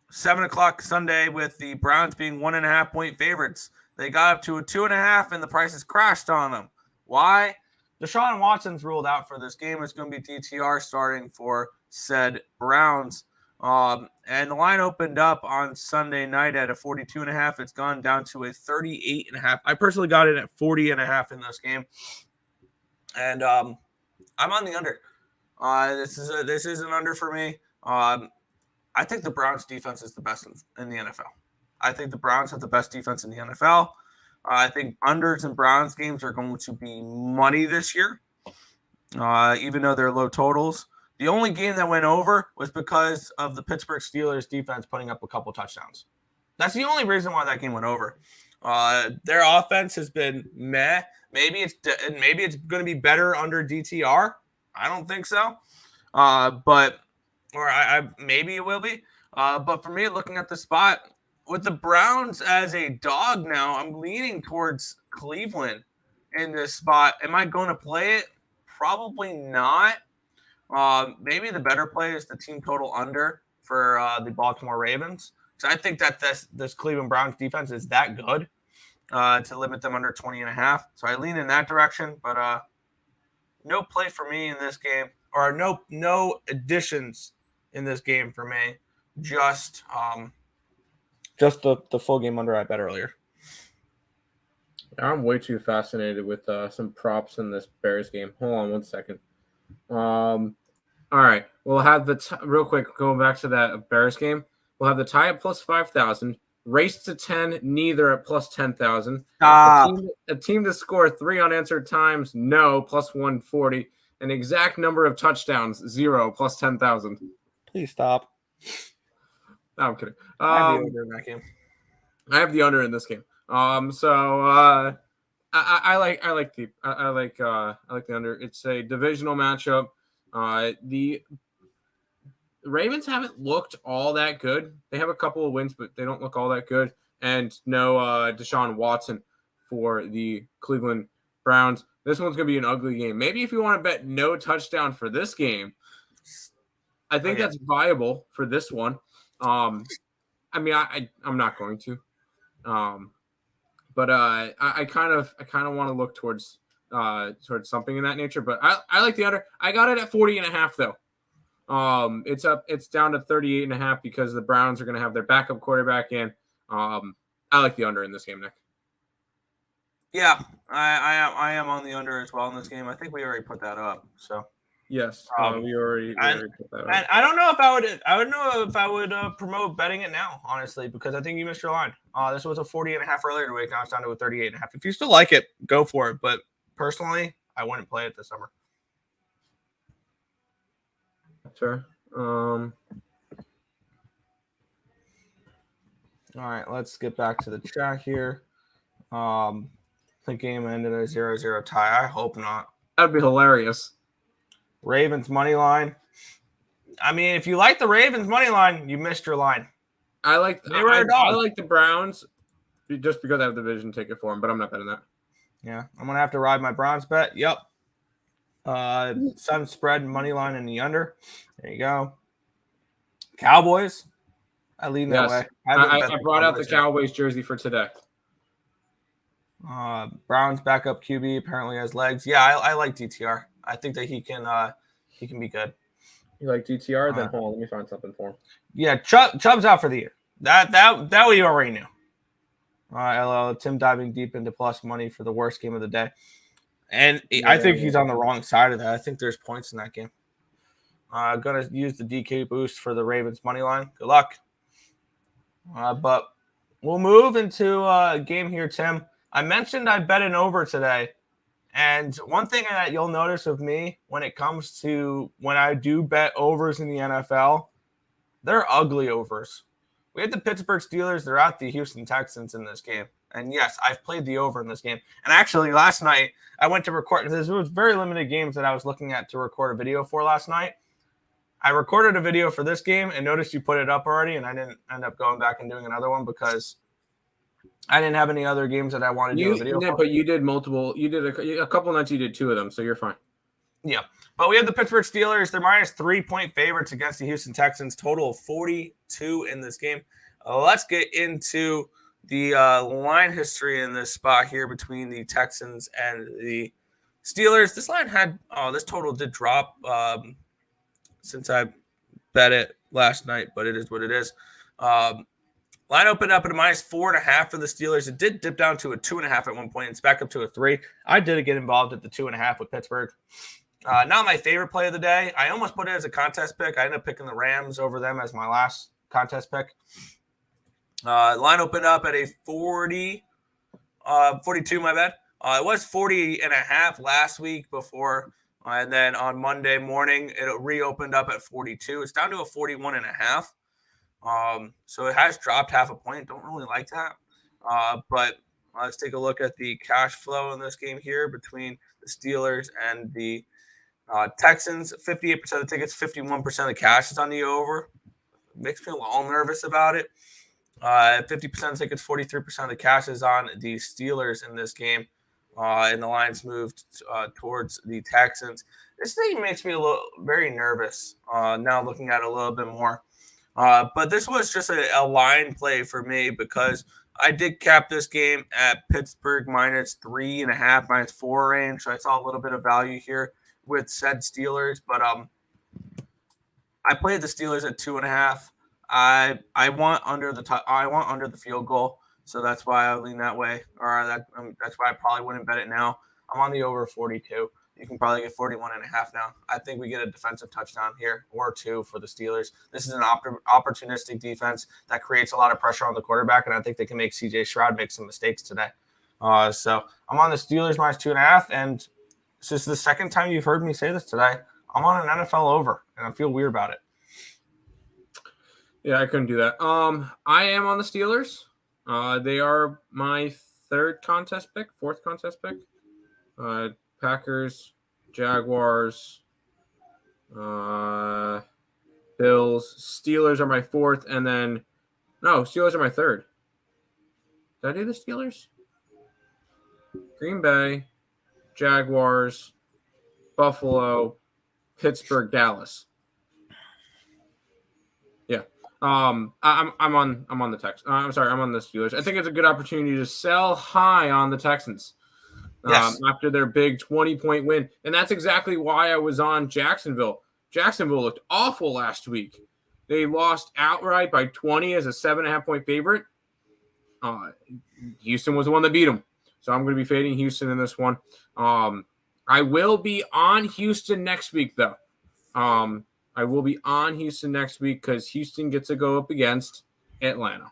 7 o'clock Sunday with the Browns being 1.5 point favorites. They got up to a 2.5, and the prices crashed on them. Why? Deshaun Watson's ruled out for this game. It's going to be DTR starting for said Browns. And the line opened up on Sunday night at a 42.5. It's gone down to a 38.5. I personally got it at 40.5 in this game. And I'm on the under. This is an under for me. I think the Browns defense is the best in the NFL. I think the Browns have the best defense in the NFL. I think unders and Browns games are going to be money this year, even though they're low totals. The only game that went over was because of the Pittsburgh Steelers defense putting up a couple touchdowns. That's the only reason why that game went over. Their offense has been meh. Maybe it's going to be better under DTR. I don't think so. Maybe it will be. But for me, looking at the spot with the Browns as a dog now, I'm leaning towards Cleveland in this spot. Am I going to play it? Probably not. Maybe the better play is the team total under for the Baltimore Ravens. So I think that this Cleveland Browns defense is that good to limit them under 20.5. So I lean in that direction, but no play for me in this game, or no additions in this game for me. Just the full game under I bet earlier. I'm way too fascinated with some props in this Bears game. Hold on one second. All right. We'll have real quick, going back to that Bears game. We'll have the tie at plus 5,000. Race to 10, neither at plus 10,000. A team to score 3 unanswered times, no, plus 140. An exact number of touchdowns, 0, plus 10,000. Please stop. No, I'm kidding. I have the under in that game. I have the under in this game. I like the under. It's a divisional matchup. The Ravens haven't looked all that good. They have a couple of wins, but they don't look all that good. And no Deshaun Watson for the Cleveland Browns. This one's going to be an ugly game. Maybe if you want to bet no touchdown for this game, I think that's viable for this one. I'm not going to. But I kind of want to look towards something in that nature. But I like the under. I got it at 40.5 though. It's down to 38.5 because the Browns are going to have their backup quarterback in. I like the under in this game, Nick. Yeah, I am on the under as well in this game. I think we already put that up. So yes, we already put that up. And I don't know if I would promote betting it now, honestly, because I think you missed your line. This was a 40.5 earlier week. Now it's down to a 38.5. If you still like it, go for it. But personally, I wouldn't play it this summer. Sure. All right, let's get back to the chat here. The game ended a 0-0 tie. I hope not. That'd be hilarious. Ravens money line. I mean, if you like the Ravens money line, you missed your line. I like the Browns just because I have the division ticket for them, but I'm not betting that. Yeah, I'm gonna have to ride my Browns bet. Yep. Sun spread money line in the under. There you go. Cowboys. I lean that way. I brought out the Cowboys jersey for today. Browns backup QB apparently has legs. Yeah, I like DTR. I think that he can be good. You like DTR? Then hold on, let me find something for him. Yeah, Chubb's out for the year. That we already knew. LL, Tim diving deep into plus money for the worst game of the day. And I think he's on the wrong side of that. I think there's points in that game. Going to use the DK boost for the Ravens money line. Good luck. But we'll move into a game here, Tim. I mentioned I bet an over today. And one thing that you'll notice of me when it comes to when I do bet overs in the NFL, they're ugly overs. We had the Pittsburgh Steelers. They're at the Houston Texans in this game. And yes, I've played the over in this game. And actually, last night, I went to record. There was very limited games that I was looking at to record a video for last night. I recorded a video for this game and noticed you put it up already. And I didn't end up going back and doing another one because I didn't have any other games that I wanted to do a video for. But you did multiple. You did a couple nights. You did 2 of them, so you're fine. Yeah. But we have the Pittsburgh Steelers. They're minus 3-point favorites against the Houston Texans. Total of 42 in this game. Let's get into the line history in this spot here between the Texans and the Steelers. This line this total did drop since I bet it last night, but it is what it is. Line opened up at a minus 4.5 for the Steelers. It did dip down to a 2.5 at one point. It's back up to a 3. I did get involved at the 2.5 with Pittsburgh. Not my favorite play of the day. I almost put it as a contest pick. I ended up picking the Rams over them as my last contest pick. Line opened up at a 42, my bad. It was 40.5 last week before, and then on Monday morning, it reopened up at 42. It's down to a 41.5. So it has dropped half a point. Don't really like that. But let's take a look at the cash flow in this game here between the Steelers and the Texans. 58% of the tickets, 51% of the cash is on the over. Makes me a little nervous about it. 50% of tickets, 43% of the cash is on the Steelers in this game. And the lines moved towards the Texans. This thing makes me very nervous now looking at it a little bit more. But this was just a line play for me because I did cap this game at Pittsburgh minus 3.5, minus 4 range. So I saw a little bit of value here with said Steelers. But I played the Steelers at 2.5. I want under the field goal, so that's why I lean that way. Or that's why I probably wouldn't bet it now. I'm on the over 42. You can probably get 41.5 now. I think we get a defensive touchdown here or 2 for the Steelers. This is an opportunistic defense that creates a lot of pressure on the quarterback, and I think they can make C.J. Stroud make some mistakes today. So I'm on the Steelers minus 2.5, and this is the second time you've heard me say this today. I'm on an NFL over, and I feel weird about it. Yeah, I couldn't do that. I am on the Steelers. They are my fourth contest pick. Packers, Jaguars, Bills, Steelers are my 4th, and then Steelers are my 3rd. Did I do the Steelers? Green Bay, Jaguars, Buffalo, Pittsburgh, Dallas. Yeah. I'm on the Texans. I'm sorry, I'm on the Steelers. I think it's a good opportunity to sell high on the Texans. Yes. After their big 20-point win. And that's exactly why I was on Jacksonville. Jacksonville looked awful last week. They lost outright by 20 as a 7.5-point favorite. Houston was the one that beat them. So I'm going to be fading Houston in this one. I will be on Houston next week, though. I will be on Houston next week because Houston gets to go up against Atlanta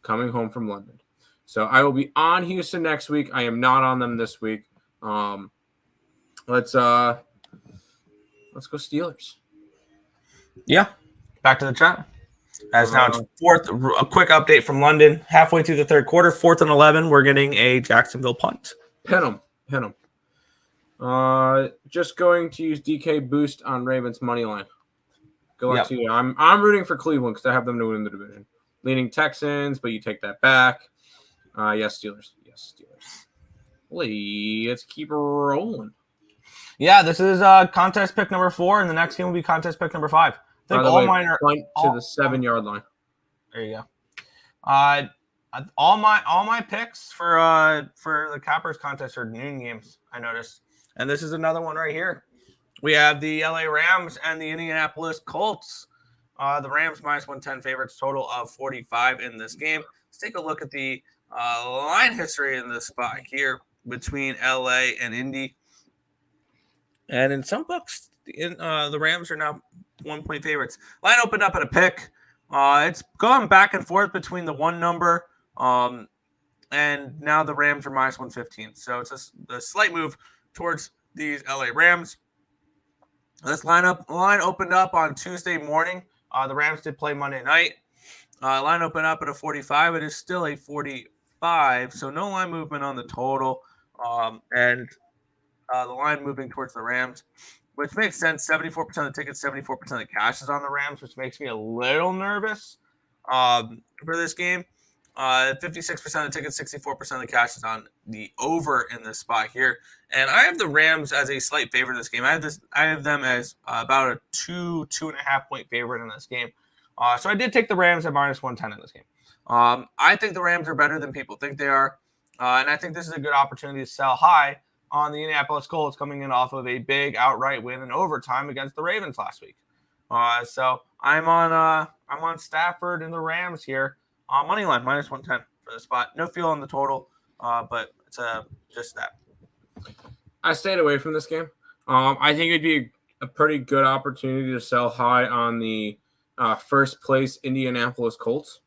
coming home from London. So I will be on Houston next week. I am not on them this week. Let's go Steelers. Yeah. Back to the chat. As now it's 4th. A quick update from London. Halfway through the 3rd quarter, 4th and 11. We're getting a Jacksonville punt. Pin them. Just going to use DK boost on Ravens money line. Good luck to you. I'm rooting for Cleveland because I have them to win the division. Leaning Texans, but you take that back. Yes, Steelers. Let's keep rolling. Yeah, this is contest pick number 4, and the next game will be contest pick number 5. I think all mine are to the 7-yard line. There you go. All my picks for the Cappers contest are noon games, I noticed. And this is another one right here. We have the LA Rams and the Indianapolis Colts. The Rams minus 110 favorites, total of 45 in this game. Let's take a look at the line history in this spot here between LA and Indy. And in some books, the Rams are now 1-point favorites. Line opened up at a pick. It's gone back and forth between the 1 number, and now the Rams are minus 115. So it's a slight move towards these LA Rams. This line opened up on Tuesday morning The Rams did play Monday night. Line opened up at a 45. It is still a 45, so no line movement on the total. And the line moving towards the Rams, which makes sense. 74% of the tickets, 74% of the cash is on the Rams, which makes me a little nervous for this game. 56% of the tickets, 64% of the cash is on the over in this spot here. And I have the Rams as a slight favorite in this game. I have them as about a 2.5 point favorite in this game. So I did take the Rams at minus 110 in this game. I think the Rams are better than people think they are. And I think this is a good opportunity to sell high on the Indianapolis Colts coming in off of a big outright win in overtime against the Ravens last week. So I'm on Stafford and the Rams here. Money line, minus 110 for the spot. No feel on the total, but it's just that. I stayed away from this game. I think it'd be a pretty good opportunity to sell high on the first place Indianapolis Colts.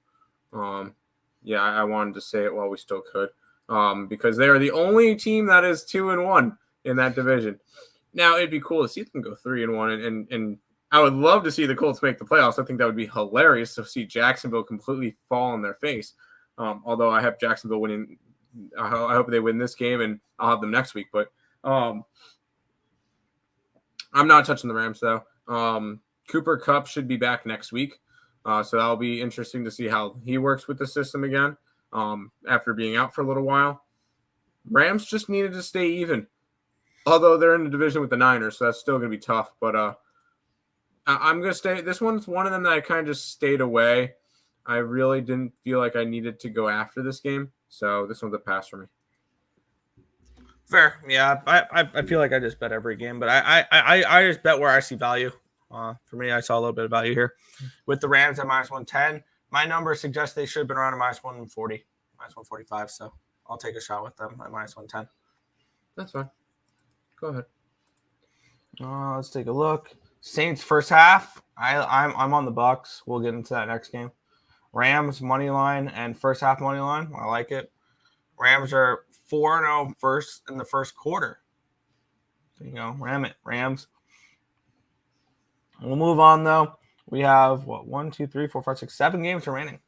I wanted to say it while we still could, because they are the only team that is 2-1 in that division. Now it'd be cool to see them go 3-1, and I would love to see the Colts make the playoffs. I think that would be hilarious to see Jacksonville completely fall on their face. Although I have Jacksonville winning, I hope they win this game, and I'll have them next week. But I'm not touching the Rams though. Cooper Kupp should be back next week. So that'll be interesting to see how he works with the system again after being out for a little while. Rams just needed to stay even, although they're in the division with the Niners, so that's still going to be tough. But I'm going to stay. This one's one of them that I kind of just stayed away. I really didn't feel like I needed to go after this game, so this one's a pass for me. Fair, yeah. I feel like I just bet every game, but I just bet where I see value. For me, I saw a little bit of value here with the Rams at minus 110. My number suggests they should have been around a minus 140, minus 145. So I'll take a shot with them at minus 110. That's fine. Go ahead. Let's take a look. Saints first half. I'm on the Bucks. We'll get into that next game. Rams money line and first half money line. I like it. Rams are 4-0 first in the first quarter. There you go. Ram it, Rams. We'll move on though. We have 7 games remaining.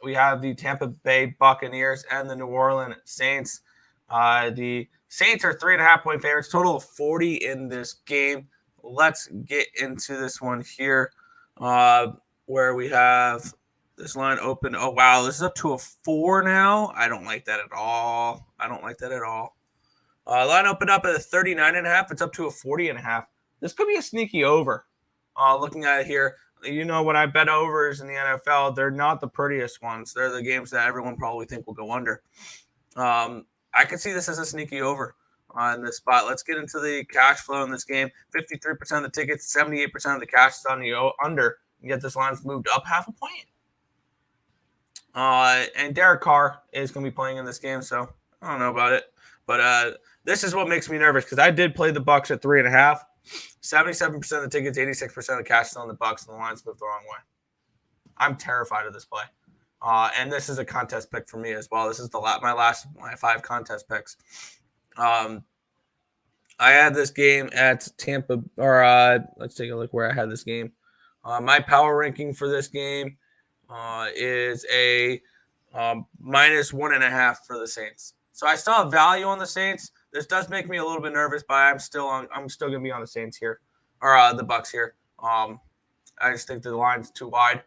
We have the Tampa Bay Buccaneers and the New Orleans Saints. The Saints are 3.5 point favorites. Total of 40 in this game. Let's get into this one here, where we have this line open. Oh wow, this is up to a 4 now. I don't like that at all. Line opened up at a 39.5. It's up to a 40.5. This could be a sneaky over. Looking at it here, you know, when I bet overs in the NFL, they're not the prettiest ones. They're the games that everyone probably think will go under. I could see this as a sneaky over on this spot. Let's get into the cash flow in this game. 53% of the tickets, 78% of the cash is on the under. And yet this line's moved up half a point. And Derek Carr is going to be playing in this game, so I don't know about it. But this is what makes me nervous because I did play the Bucs at 3.5. 77% of the tickets, 86% of the cash is on the Bucs, and the line's moved the wrong way. I'm terrified of this play. And this is a contest pick for me as well. This is my 5 contest picks. I had this game at Tampa, let's take a look where I had this game. My power ranking for this game is a minus 1.5 for the Saints. So I still have value on the Saints. This does make me a little bit nervous, but I'm still going to be on the Saints here, or the Bucs here. I just think the line's too wide.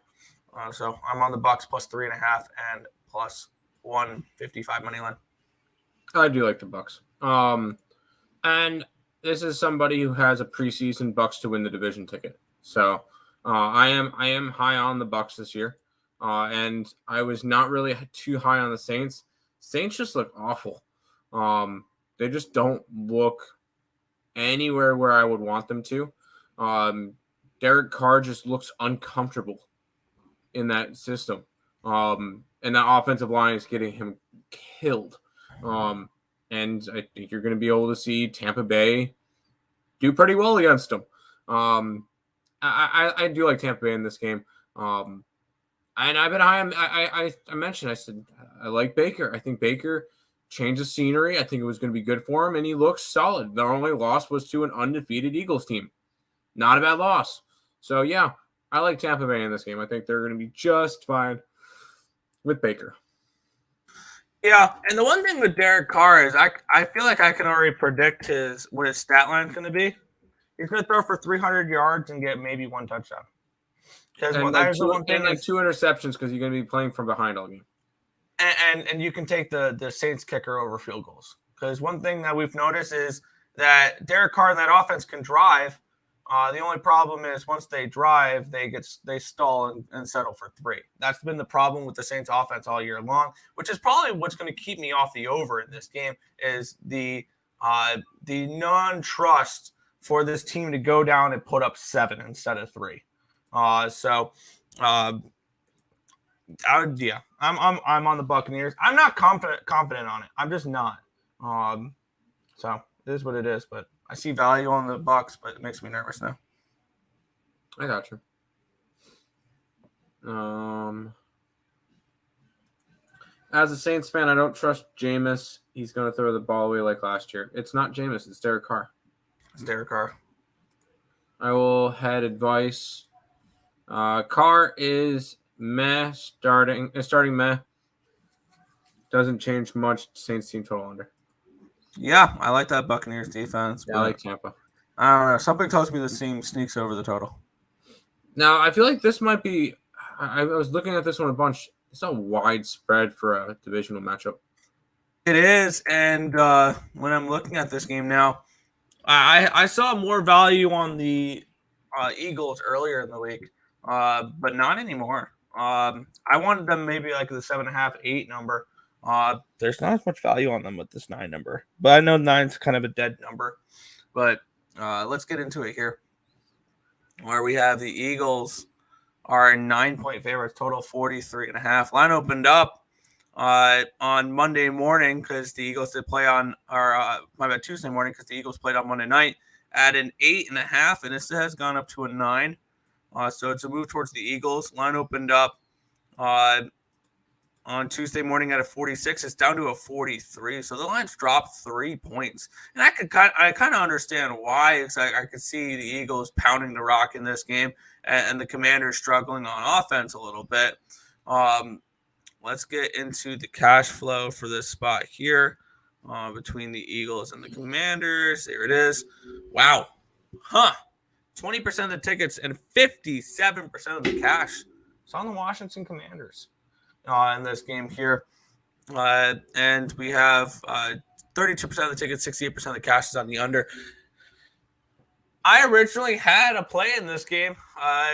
So I'm on the Bucs plus 3.5 and plus 155 money line. I do like the Bucs. And this is somebody who has a preseason Bucs to win the division ticket. So I am high on the Bucs this year. And I was not really too high on the Saints. Saints just look awful. They just don't look anywhere where I would want them to. Derek Carr just looks uncomfortable in that system. And that offensive line is getting him killed. And I think you're going to be able to see Tampa Bay do pretty well against them. I do like Tampa Bay in this game. And I've been high. I mentioned, I said, I like Baker. I think Baker changed the scenery. I think it was going to be good for him, and he looks solid. Their only loss was to an undefeated Eagles team. Not a bad loss. So, yeah, I like Tampa Bay in this game. I think they're going to be just fine with Baker. Yeah, and the one thing with Derek Carr is I feel like I can already predict what his stat line is going to be. He's going to throw for 300 yards and get maybe one touchdown. Because And that is the one thing. like 2 interceptions because you're going to be playing from behind all game. And you can take the Saints kicker over field goals. Because one thing that we've noticed is that Derek Carr and that offense can drive. The only problem is once they drive, they stall and settle for 3. That's been the problem with the Saints offense all year long, which is probably what's going to keep me off the over in this game is the non-trust for this team to go down and put up 7 instead of 3. I'm on the Buccaneers. I'm not confident on it. I'm just not. So it is what it is, but I see value on the Bucs, but it makes me nervous now. I got you. As a Saints fan, I don't trust Jameis. He's going to throw the ball away like last year. It's not Jameis. It's Derek Carr. It's Derek Carr. I will head advice. Carr is meh starting meh. Doesn't change much. Saints team total under. Yeah, I like that Buccaneers defense. Yeah, I like Tampa. I don't know. Something tells me this team sneaks over the total. Now, I feel like this might be – I was looking at this one a bunch. It's a wide spread for a divisional matchup. It is, and when I'm looking at this game now, I saw more value on the Eagles earlier in the week, but not anymore. I wanted them maybe like the 7.5, 8 number. There's not as much value on them with this 9 number, but I know 9's kind of a dead number. But let's get into it here, where we have the Eagles are 9-point favorites, total 43.5. Line opened up on Monday morning because the Eagles did play on, Tuesday morning because the Eagles played on Monday night at an 8.5, and this has gone up to a 9. So it's a move towards the Eagles. Line opened up on Tuesday morning at a 46. It's down to a 43. So the line's dropped 3 points. And I kind of understand why. Because I could see the Eagles pounding the rock in this game and the Commanders struggling on offense a little bit. Let's get into the cash flow for this spot here between the Eagles and the Commanders. There it is. Wow. 20% of the tickets and 57% of the cash. It's on the Washington Commanders in this game here. And we have 32% of the tickets, 68% of the cash is on the under. I originally had a play in this game,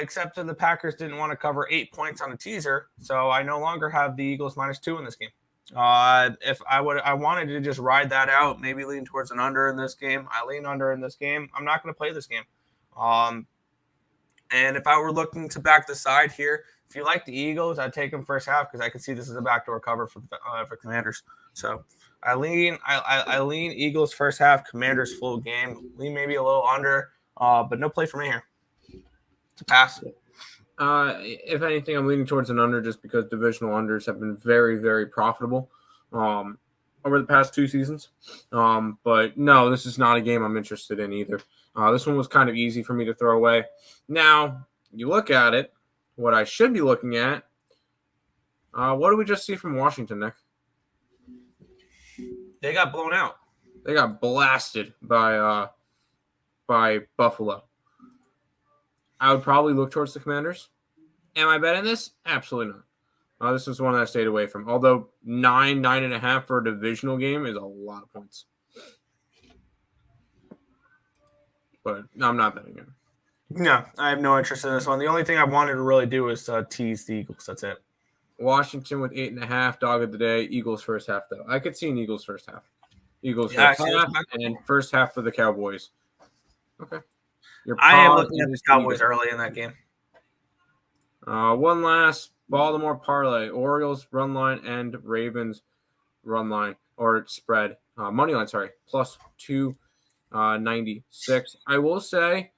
except that the Packers didn't want to cover 8 points on a teaser, so I no longer have the Eagles -2 in this game. If I wanted to just ride that out, maybe lean towards an under in this game. I lean under in this game. I'm not going to play this game. And if I were looking to back the side here, if you like the Eagles, I'd take them first half because I can see this is a backdoor cover for Commanders. So I lean Eagles first half, Commanders full game. Lean maybe a little under, but no play for me here. It's a pass. If anything, I'm leaning towards an under just because divisional unders have been very, very profitable over the past 2 seasons. But no, this is not a game I'm interested in either. This one was kind of easy for me to throw away. Now, you look at it, what I should be looking at, what did we just see from Washington, Nick? They got blown out. They got blasted by Buffalo. I would probably look towards the Commanders. Am I betting this? Absolutely not. This is one that I stayed away from. Although 9.5 for a divisional game is a lot of points. But I'm not betting it. No, I have no interest in this one. The only thing I wanted to really do is tease the Eagles. That's it. Washington with 8.5, dog of the day. Eagles first half, though. I could see an Eagles first half. Eagles first half and first half for the Cowboys. Okay. I am looking at the Cowboys early in that game. One last Baltimore parlay. Orioles run line and Ravens run line or spread. Money line, sorry. Plus 296. I will say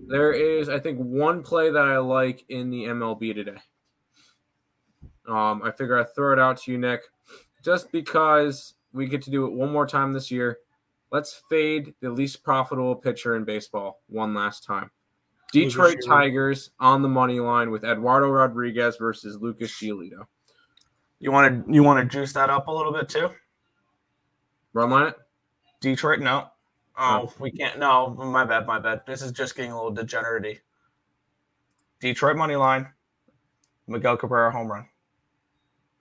there is, I think, one play that I like in the MLB today. I figure I'd throw it out to you, Nick, just because we get to do it one more time this year. Let's fade the least profitable pitcher in baseball one last time. Detroit Lucas Tigers on the money line with Eduardo Rodriguez versus Lucas Giolito. You want to juice that up a little bit too? Run line it? Detroit, no. Oh. We can't. No, my bad. This is just getting a little degenerate. Detroit money line. Miguel Cabrera home run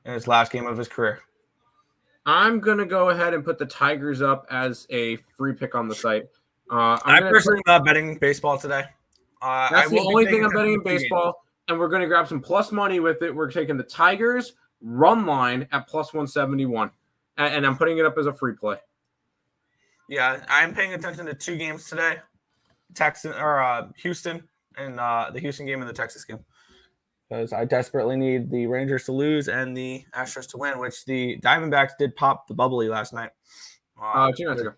in his last game of his career. I'm going to go ahead and put the Tigers up as a free pick on the site. I'm personally not betting baseball today. That's the only thing I'm betting in baseball, and we're going to grab some plus money with it. We're taking the Tigers run line at plus 171, and I'm putting it up as a free play. Yeah, I'm paying attention to 2 games today, Houston, and the Houston game and the Texas game, because I desperately need the Rangers to lose and the Astros to win, which the Diamondbacks did pop the bubbly last night. 2 nights ago.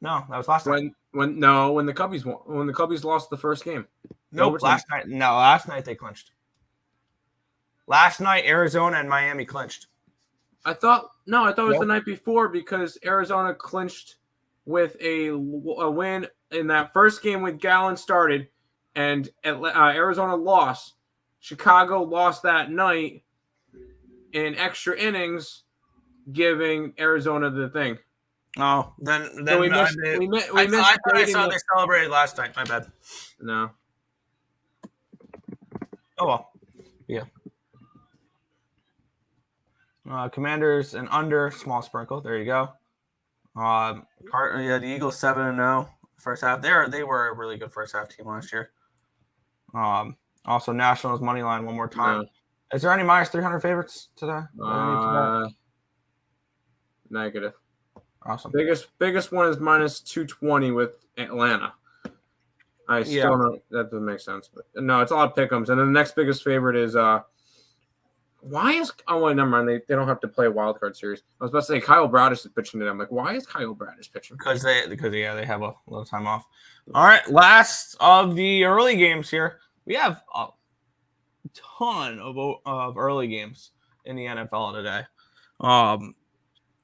No, that was last night. When the Cubbies lost the first game. Nope, last night. No, last night they clinched. Last night Arizona and Miami clinched. I thought it was the night before, because Arizona clinched with a win in that first game when Gallen started, and Arizona lost. Chicago lost that night in extra innings, giving Arizona the thing. Oh, then so we missed. I thought I saw they celebrated last night. My bad. No. Oh well. Yeah. Commanders and under, small sprinkle. There you go. The Eagles 7-0 first half. They were a really good first half team last year. Also Nationals money line one more time. No. Is there any minus 300 favorites today? Negative. Awesome. Biggest one is minus 220 with Atlanta. I still don't. That doesn't make sense, but no, it's a lot of pick'ems. And then the next biggest favorite is never mind. They don't have to play a wild card series. I was about to say Kyle Bradish is pitching today. I'm like, why is Kyle Bradish pitching? Because they have a little time off. All right, last of the early games here. We have a ton of early games in the NFL today.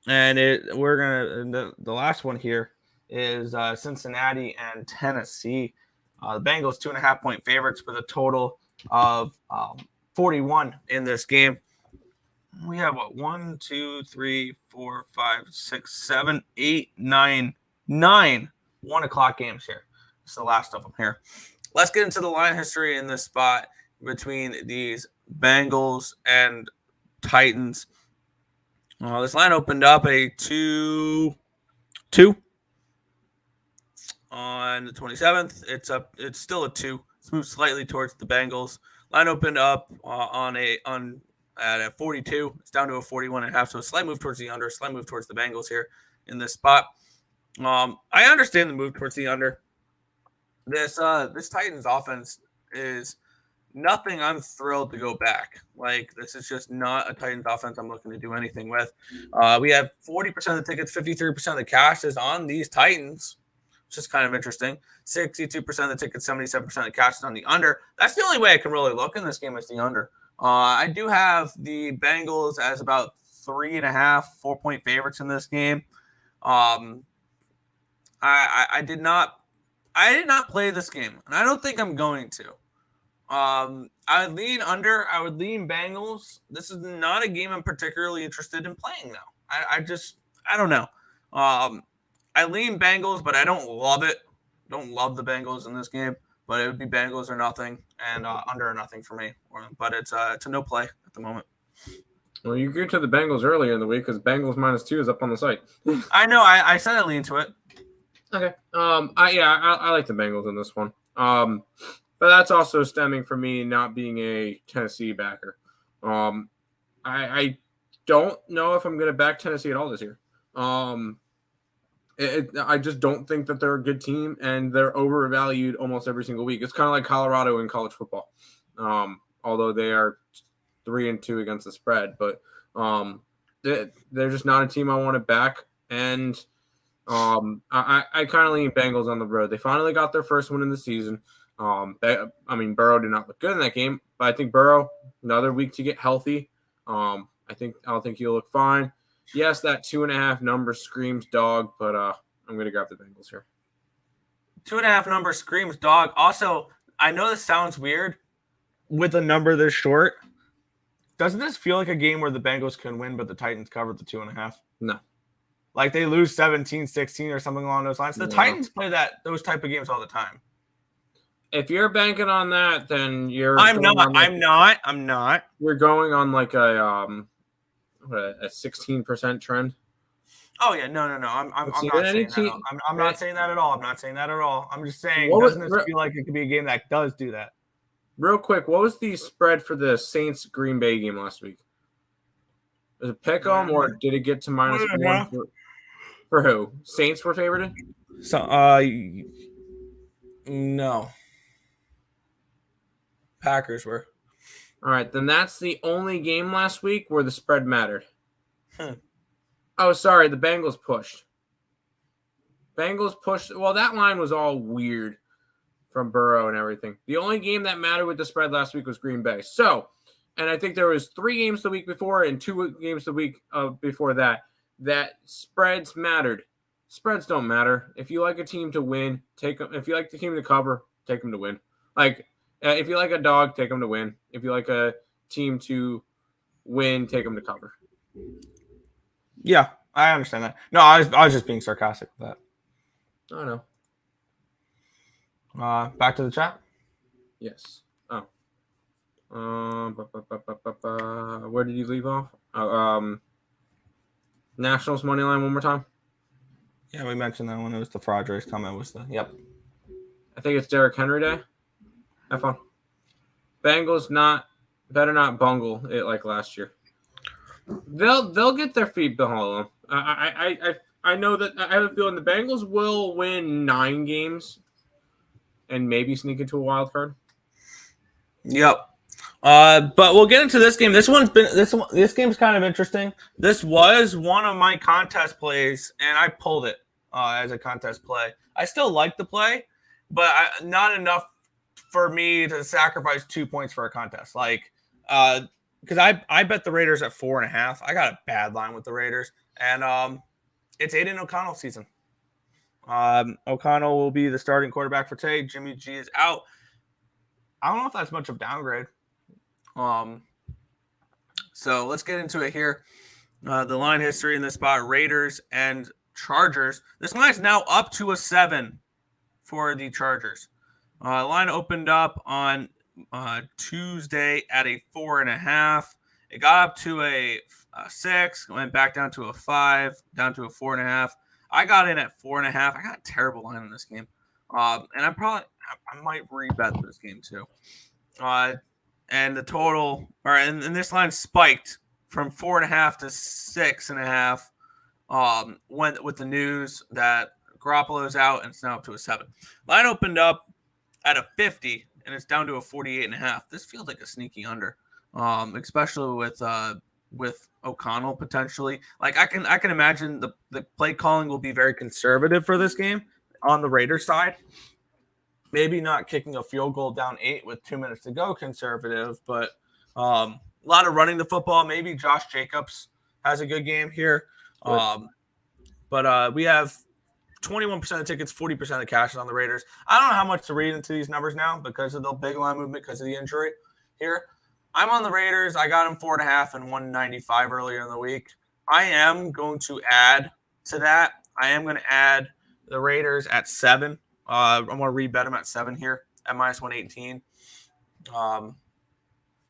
And the last one here is Cincinnati and Tennessee. The Bengals 2.5-point favorites with a total of 41 in this game. We have 1, 2, 3, 4, 5, 6, 7, 8, 9 1:00 games here. It's the last of them here. Let's get into the line history in this spot between these Bengals and Titans. This line opened up a 2 on the 27th. It's still a 2. It's moved slightly towards the Bengals. Line opened up at a 42. It's down to a 41.5. So a slight move towards the under, a slight move towards the Bengals here in this spot. I understand the move towards the under. This Titans offense is nothing I'm thrilled to go back. Like, this is just not a Titans offense I'm looking to do anything with. We have 40% of the tickets, 53% of the cash is on these Titans, which is kind of interesting. 62% of the tickets, 77% of the cash is on the under. That's the only way I can really look in this game is the under. I do have the Bengals as about 3.5, 4-point favorites in this game. I did not play this game, and I don't think I'm going to. I would lean under. I would lean Bengals. This is not a game I'm particularly interested in playing, though. I don't know. I lean Bengals, but I don't love it. Don't love the Bengals in this game, but it would be Bengals or nothing, and under or nothing for me. But it's a no play at the moment. Well, you geared to the Bengals earlier in the week because Bengals -2 is up on the site. I know. I said I lean to it. Okay. I like the Bengals in this one. But that's also stemming from me not being a Tennessee backer. I don't know if I'm going to back Tennessee at all this year. I just don't think that they're a good team, and they're overvalued almost every single week. It's kind of like Colorado in college football, although they are 3-2 against the spread. But they're just not a team I want to back, and I kind of lean Bengals on the road. They finally got their first win in the season. Burrow did not look good in that game, but I think Burrow, another week to get healthy. I don't think he'll look fine. Yes, that 2.5 number screams dog, but I'm going to grab the Bengals here. 2.5 number screams dog. Also, I know this sounds weird with a number this short. Doesn't this feel like a game where the Bengals can win, but the Titans covered the 2.5? No. Like they lose 17-16 or something along those lines. The Titans play those type of games all the time. If you're banking on that, then you're. I'm not. We're going on like a 16% trend. Oh yeah, no. I'm not saying that. I'm not saying that at all. I'm not saying that at all. I'm just saying, doesn't this feel like it could be a game that does do that? Real quick, what was the spread for the Saints Green Bay game last week? Was it pick 'em or did it get to -1 for who? Saints were favored? So no. Packers were. All right, then that's the only game last week where the spread mattered. Oh, sorry, the Bengals pushed. Well, that line was all weird from Burrow and everything. The only game that mattered with the spread last week was Green Bay. So, and I think there was 3 games the week before and 2 games the week before that spreads mattered. Spreads don't matter. If you like a team to win, take them. If you like the team to cover, take them to win. Like, if you like a dog, take them to win. If you like a team to win, take them to cover. Yeah, I understand that. No, I was just being sarcastic with that. I don't know. Back to the chat. Yes. Where did you leave off? Nationals money line one more time. Yeah, we mentioned that when it was the fraud race comment. Yep. I think it's Derrick Henry Day. Have fun. Bengals better not bungle it like last year. They'll get their feet behind them. I know that I have a feeling the Bengals will win 9 games and maybe sneak into a wild card. Yep. But we'll get into this game. This game's kind of interesting. This was one of my contest plays, and I pulled it as a contest play. I still like the play, but not enough for me to sacrifice 2 points for a contest. Like, because I bet the Raiders at 4.5. I got a bad line with the Raiders, and it's Aiden O'Connell's season. O'Connell will be the starting quarterback for today. Jimmy G is out. I don't know if that's much of a downgrade. So let's get into it here. The line history in this spot: Raiders and Chargers. This line is now up to a 7 for the Chargers. Line opened up on Tuesday at a 4.5. It got up to a 6, went back down to a 5, down to a 4.5. I got in at 4.5. I got a terrible line in this game, and I might rebet this game too. And the total, and this line spiked from 4.5 to 6.5. Went with the news that Garoppolo's out, and it's now up to a 7. Line opened up at a 50, and it's down to a 48.5. This feels like a sneaky under, especially with O'Connell potentially. Like I can imagine the play calling will be very conservative for this game on the Raiders side. Maybe not kicking a field goal down 8 with 2 minutes to go conservative, but a lot of running the football. Maybe Josh Jacobs has a good game here. But we have 21% of the tickets, 40% of the cash is on the Raiders. I don't know how much to read into these numbers now because of the big line movement, because of the injury here. I'm on the Raiders. I got them 4.5 and 195 earlier in the week. I am going to add to that. I am going to add the Raiders at 7. I'm going to rebet them at 7 here at -118.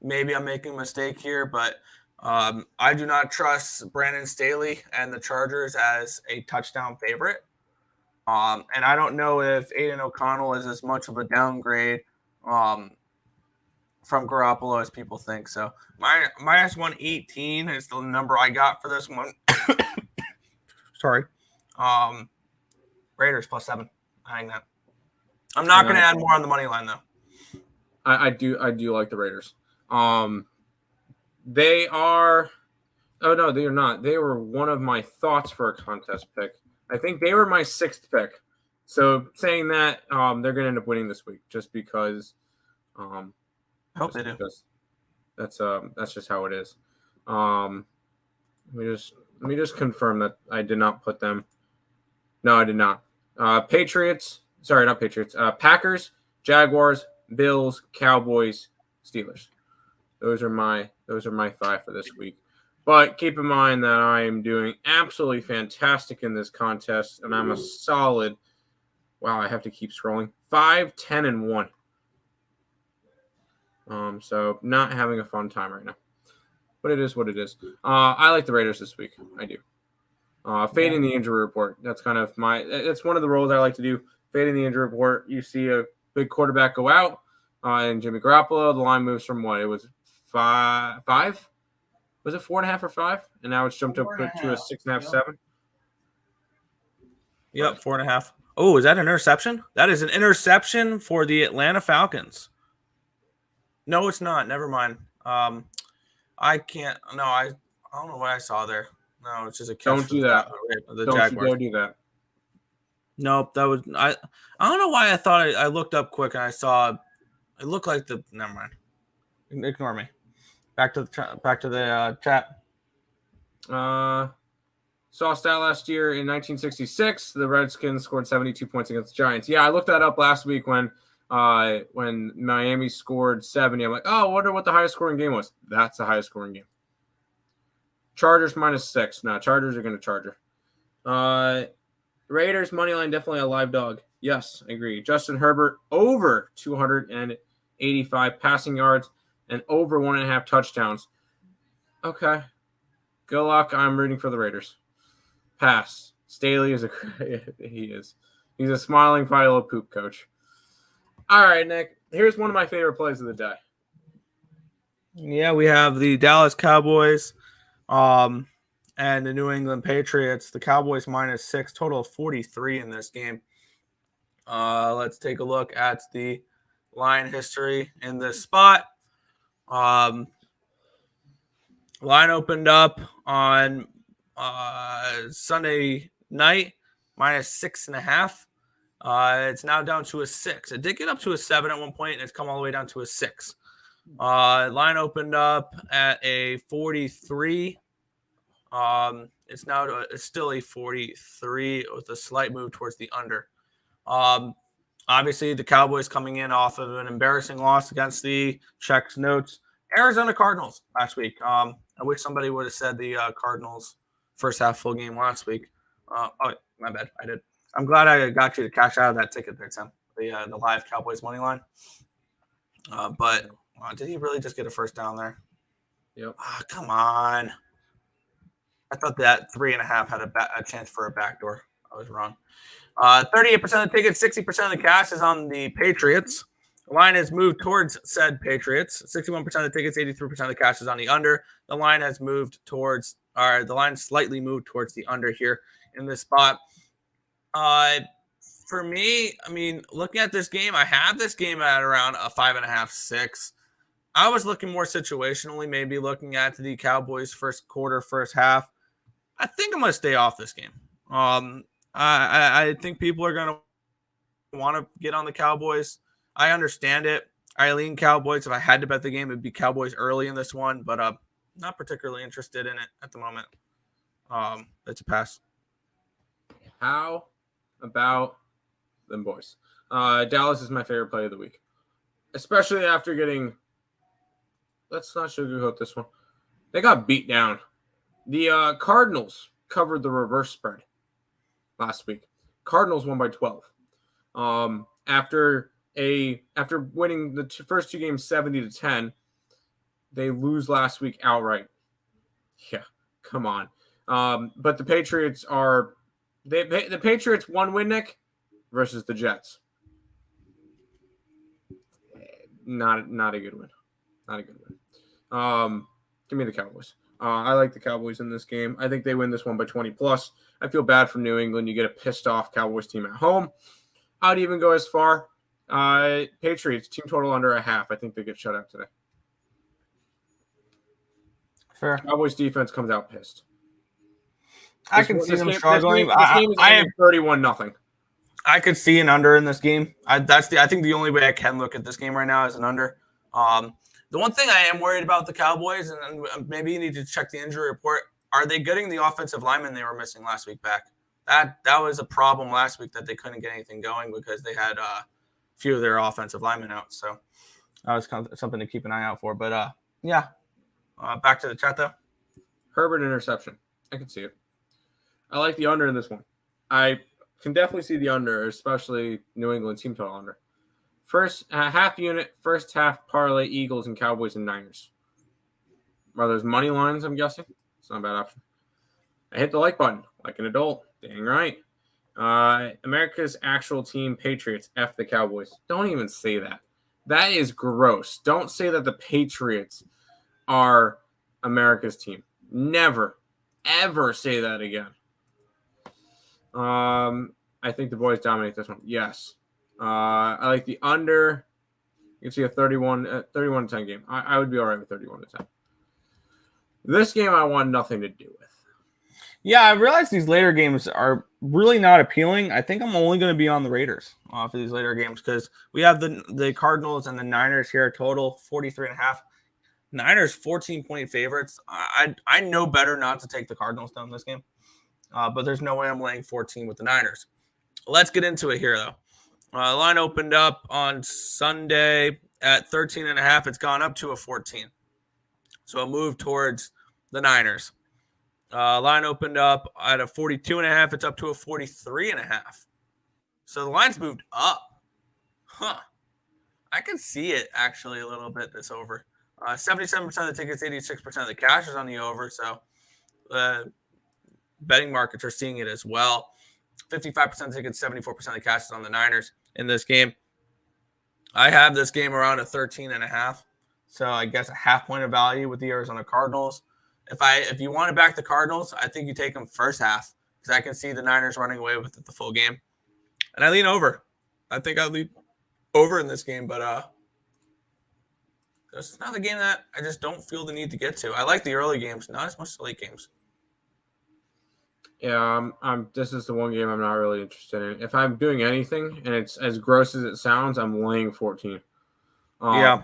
Maybe I'm making a mistake here, but I do not trust Brandon Staley and the Chargers as a touchdown favorite. And I don't know if Aiden O'Connell is as much of a downgrade from Garoppolo as people think. So -118 is the number I got for this one. Sorry. Raiders +7. I think that. I'm not going to add more on the money line though. I do like the Raiders. They are. Oh no, they are not. They were one of my thoughts for a contest pick. I think they were my 6th pick. So saying that, they're going to end up winning this week just because. I hope they do. That's just how it is. Let me just confirm that I did not put them. No, I did not. Patriots. Sorry, not Patriots. Packers, Jaguars, Bills, Cowboys, Steelers. Those are my 5 for this week. But keep in mind that I am doing absolutely fantastic in this contest, and I'm a solid. Wow, I have to keep scrolling. 5, 10, and 1. So not having a fun time right now, but it is what it is. I like the Raiders this week. I do. Fading the injury report. That's kind of that's one of the roles I like to do. Fading the injury report. You see a big quarterback go out, and Jimmy Garoppolo. The line moves from what? It was 5. Was it 4.5 or 5? And now it's jumped up to a 6.5, 7. Yep, 4.5. Oh, is that an interception? That is an interception for the Atlanta Falcons. No, it's not. Never mind. I can't. No, I don't know what I saw there. No, it's just a catch. Don't do that. The Don't Jaguars. you dare do that. Nope, that was I don't know why I thought I looked up quick and I saw it looked like the. Never mind. Ignore me. Back to the chat. Saw a stat last year in 1966. The Redskins scored 72 points against the Giants. Yeah, I looked that up last week when Miami scored 70. I'm like, oh, I wonder what the highest scoring game was. That's the highest scoring game. Chargers -6. No, Chargers are going to Charger. Raiders money line definitely a live dog. Yes, I agree. Justin Herbert over 285 passing yards and over 1.5 touchdowns. Okay. Good luck. I'm rooting for the Raiders. Pass. Staley is he's a smiling pile of poop, coach. All right, Nick. Here's one of my favorite plays of the day. Yeah, we have the Dallas Cowboys and the New England Patriots. The Cowboys -6, total of 43 in this game. Let's take a look at the line history in this spot. Line opened up on Sunday night -6.5. It's now down to a 6. It did get up to a 7 at one point, and it's come all the way down to a 6. Line opened up at a 43. It's still a 43 with a slight move towards the under. Obviously, the Cowboys coming in off of an embarrassing loss against the checks notes Arizona Cardinals last week. I wish somebody would have said the Cardinals first half full game last week. Oh, my bad. I did. I'm glad I got you to cash out of that ticket there, Tim. The live Cowboys money line. But did he really just get a first down there? Yep. Come on. I thought that 3.5 had a chance for a backdoor. I was wrong. 38% of the tickets, 60% of the cash is on the Patriots. The line has moved towards said Patriots. 61% of the tickets, 83% of the cash is on the under. The line has moved towards, or the line slightly moved towards the under here in this spot. For me, I mean, looking at this game, I have this game at around a 5.5, 6. I was looking more situationally, maybe looking at the Cowboys first quarter, first half. I think I'm going to stay off this game. I think people are going to want to get on the Cowboys. I understand it. I lean Cowboys. If I had to bet the game, it'd be Cowboys early in this one, but not particularly interested in it at the moment. It's a pass. How about them boys? Dallas is my favorite play of the week, especially after getting. Let's not sugarcoat this one. They got beat down. The Cardinals covered the reverse spread last week. Cardinals won by 12. After winning the first two games 70-10, they lose last week outright. Yeah, come on. But the Patriots are the Patriots one win, Nick, versus the Jets. Not a good win. Not a good win. Give me the Cowboys. I like the Cowboys in this game. I think they win this one by 20 plus. I feel bad for New England. You get a pissed off Cowboys team at home. I'd even go as far. Patriots team total under a half. I think they get shut out today. Fair. Cowboys defense comes out pissed. I can see them struggling. This game is 31-0. I could see an under in this game. I think the only way I can look at this game right now is an under. The one thing I am worried about the Cowboys, and maybe you need to check the injury report, are they getting the offensive lineman they were missing last week back? That was a problem last week that they couldn't get anything going because they had few of their offensive linemen out. So that was kind of something to keep an eye out for. But back to the chat though. Herbert interception. I can see it. I like the under in this one. I can definitely see the under, especially New England team total under. First half unit, first half parlay, Eagles and Cowboys and Niners. Are those money lines, I'm guessing? It's not a bad option. I hit the like button like an adult. Dang right. America's actual team, Patriots, F the Cowboys. Don't even say that. That is gross. Don't say that the Patriots are America's team. Never, ever say that again. I think the boys dominate this one. Yes. I like the under. You can see a 31-10 game. I would be all right with 31-10. This game I want nothing to do with. Yeah, I realize these later games are really not appealing. I think I'm only going to be on the Raiders for these later games because we have the Cardinals and the Niners here total 43.5. Niners 14-point favorites. I know better not to take the Cardinals down this game, but there's no way I'm laying 14 with the Niners. Let's get into it here, though. The line opened up on Sunday at 13.5. It's gone up to a 14. So a move towards the Niners. Line opened up at a 42.5. It's up to a 43.5. So the line's moved up. I can see it actually a little bit, this over. 77% of the tickets, 86% of the cash is on the over. So betting markets are seeing it as well. 55% of the tickets, 74% of the cash is on the Niners in this game. I have this game around a 13.5. So I guess a half point of value with the Arizona Cardinals. If you want to back the Cardinals, I think you take them first half because I can see the Niners running away with it the full game. And I lean over. I think I lean over in this game, but this is not the game that I just don't feel the need to get to. I like the early games, not as much the late games. Yeah, this is the one game I'm not really interested in. If I'm doing anything, and it's as gross as it sounds, I'm laying 14. Yeah.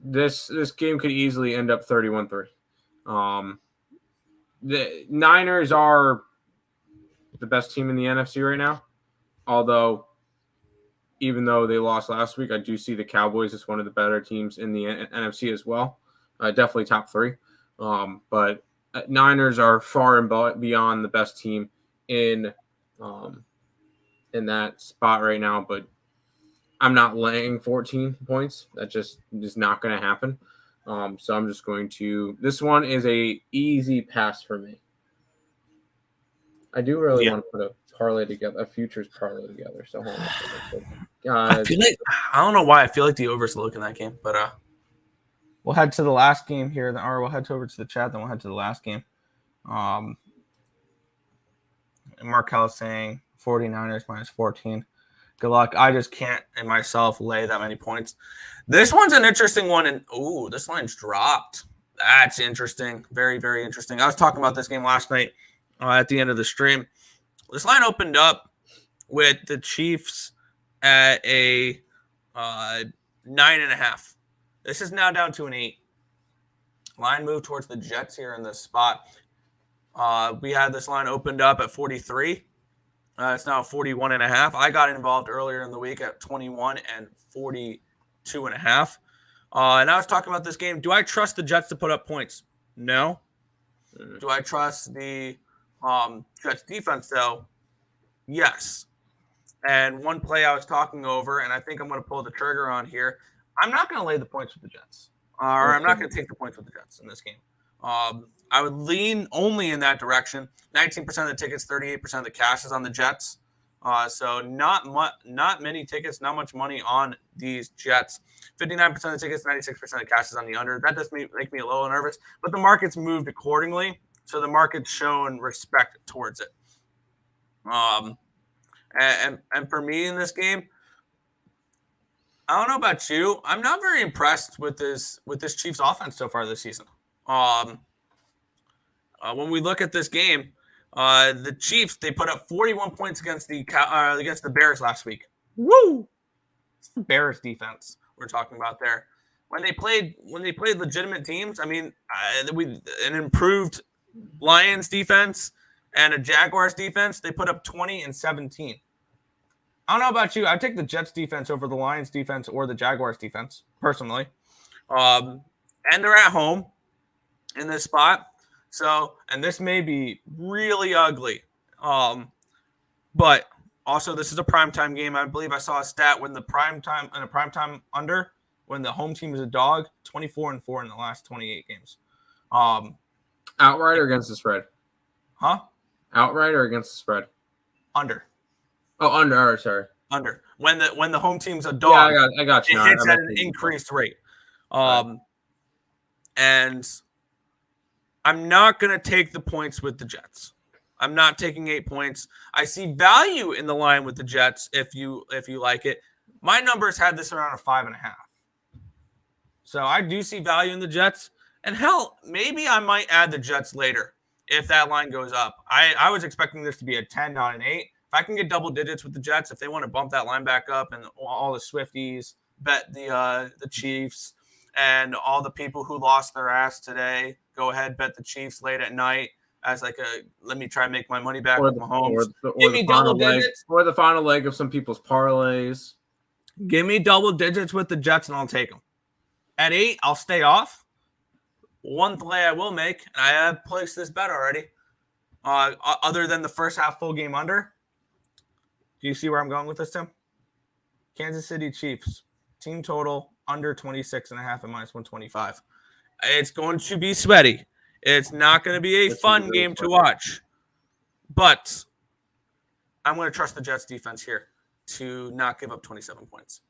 This game could easily end up 31-3. The Niners are the best team in the NFC right now. Although, even though they lost last week, I do see the Cowboys as one of the better teams in the NFC as well. Definitely top 3. But Niners are far and beyond the best team in that spot right now. But I'm not laying 14 points. That just is not going to happen. So I'm just going to. This one is a easy pass for me. I do really want to put a parlay together, a futures parlay together. So hold on. I feel like I don't know why I feel like the over's low in that game, but we'll head to the last game here, or we'll head over to the chat, then we'll head to the last game. Markel is saying 49ers minus 14. Good luck. I just can't in myself lay that many points. This one's an interesting one, and this line's dropped. That's interesting. Very, very interesting. I was talking about this game last night at the end of the stream. This line opened up with the Chiefs at a 9.5. This is now down to an 8. Line moved towards the Jets here in this spot. We had this line opened up at 43. It's now 41.5. I got involved earlier in the week at 21 and 42.5. And I was talking about this game. Do I trust the Jets to put up points? No. Do I trust the Jets defense, though? Yes. And one play I was talking over, and I think I'm going to pull the trigger on here. I'm not going to lay the points with the Jets. Or I'm not going to take the points with the Jets in this game. I would lean only in that direction. 19% of the tickets, 38% of the cash is on the Jets. So not many tickets, not much money on these Jets. 59% of the tickets, 96% of the cash is on the under. That does make me a little nervous, but the market's moved accordingly. So the market's shown respect towards it. And for me in this game, I don't know about you. I'm not very impressed with this Chiefs offense so far this season. When we look at this game, the Chiefs, they put up 41 points against the Bears last week. Woo! It's the Bears defense we're talking about there. When they played legitimate teams, I mean, an improved Lions defense and a Jaguars defense, they put up 20 and 17. I don't know about you. I'd take the Jets defense over the Lions defense or the Jaguars defense, personally. And they're at home in this spot. So, and this may be really ugly. But also this is a primetime game. I believe I saw a stat when the primetime under, when the home team is a dog, 24-4 in the last 28 games. Outright or against the spread? Huh? Outright or against the spread? Under. Oh, under. Sorry. Under. When the home team's a dog, Yeah, I got you. It hits at an increased rate. And I'm not going to take the points with the Jets. I'm not taking 8 points. I see value in the line with the Jets if you like it. My numbers had this around a 5.5. So I do see value in the Jets. And hell, maybe I might add the Jets later if that line goes up. I was expecting this to be a 10, not an 8. If I can get double digits with the Jets, if they want to bump that line back up, and all the Swifties bet the Chiefs, and all the people who lost their ass today, go ahead, bet the Chiefs late at night as like let me try and make my money back with Mahomes. Give me double digits. Or the final leg of some people's parlays. Give me double digits with the Jets and I'll take them. At 8, I'll stay off. One play I will make, and I have placed this bet already, other than the first half full game under. Do you see where I'm going with this, Tim? Kansas City Chiefs, team total under 26.5 at -125. It's going to be sweaty. It's not going to be a fun game to watch. But I'm going to trust the Jets defense here to not give up 27 points.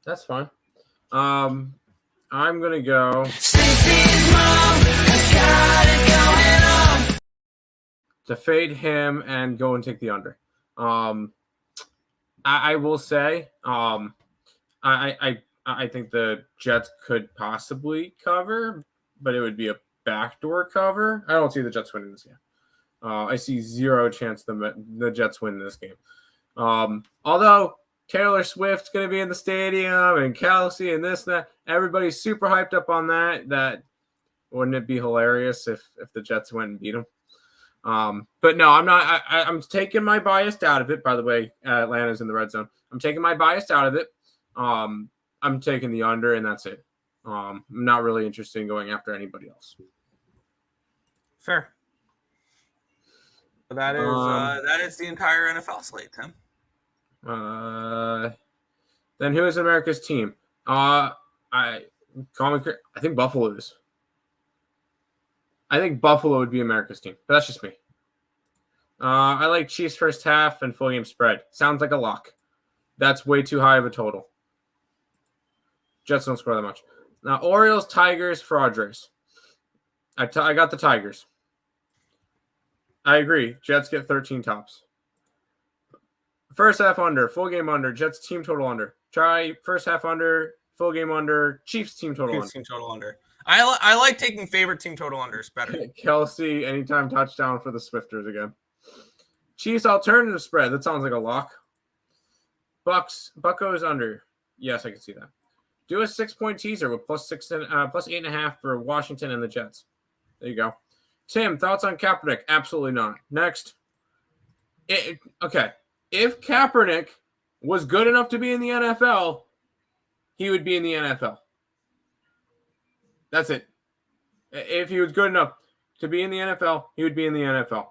That's fine. I'm going to go to fade him and go and take the under. I will say I think the Jets could possibly cover, but it would be a backdoor cover. I don't see the Jets winning this game. I see zero chance the Jets win this game. Although Taylor Swift's going to be in the stadium and Kelsey and this and that, everybody's super hyped up on that. That wouldn't it be hilarious if the Jets went and beat them? But no, I'm not. I'm taking my bias out of it. By the way, Atlanta's in the red zone. I'm taking my bias out of it. I'm taking the under, and that's it. I'm not really interested in going after anybody else. Fair. That is the entire NFL slate, Tim. Then who is America's team? I think Buffalo is. I think Buffalo would be America's team, but that's just me. I like Chiefs first half and full game spread. Sounds like a lock. That's way too high of a total. Jets don't score that much. Now, Orioles, Tigers, Padres. I got the Tigers. I agree. Jets get 13 tops. First half under, full game under, Jets team total under. Try first half under, full game under, Chiefs team total under. Team total under. I like taking favorite team total unders better. Kelsey, anytime touchdown for the Swifters again. Chiefs alternative spread. That sounds like a lock. Buccos under. Yes, I can see that. Do a 6-point teaser with plus 8.5 for Washington and the Jets. There you go. Tim, thoughts on Kaepernick? Absolutely not. Next. Okay. If Kaepernick was good enough to be in the NFL, he would be in the NFL. That's it. If he was good enough to be in the NFL, he would be in the NFL.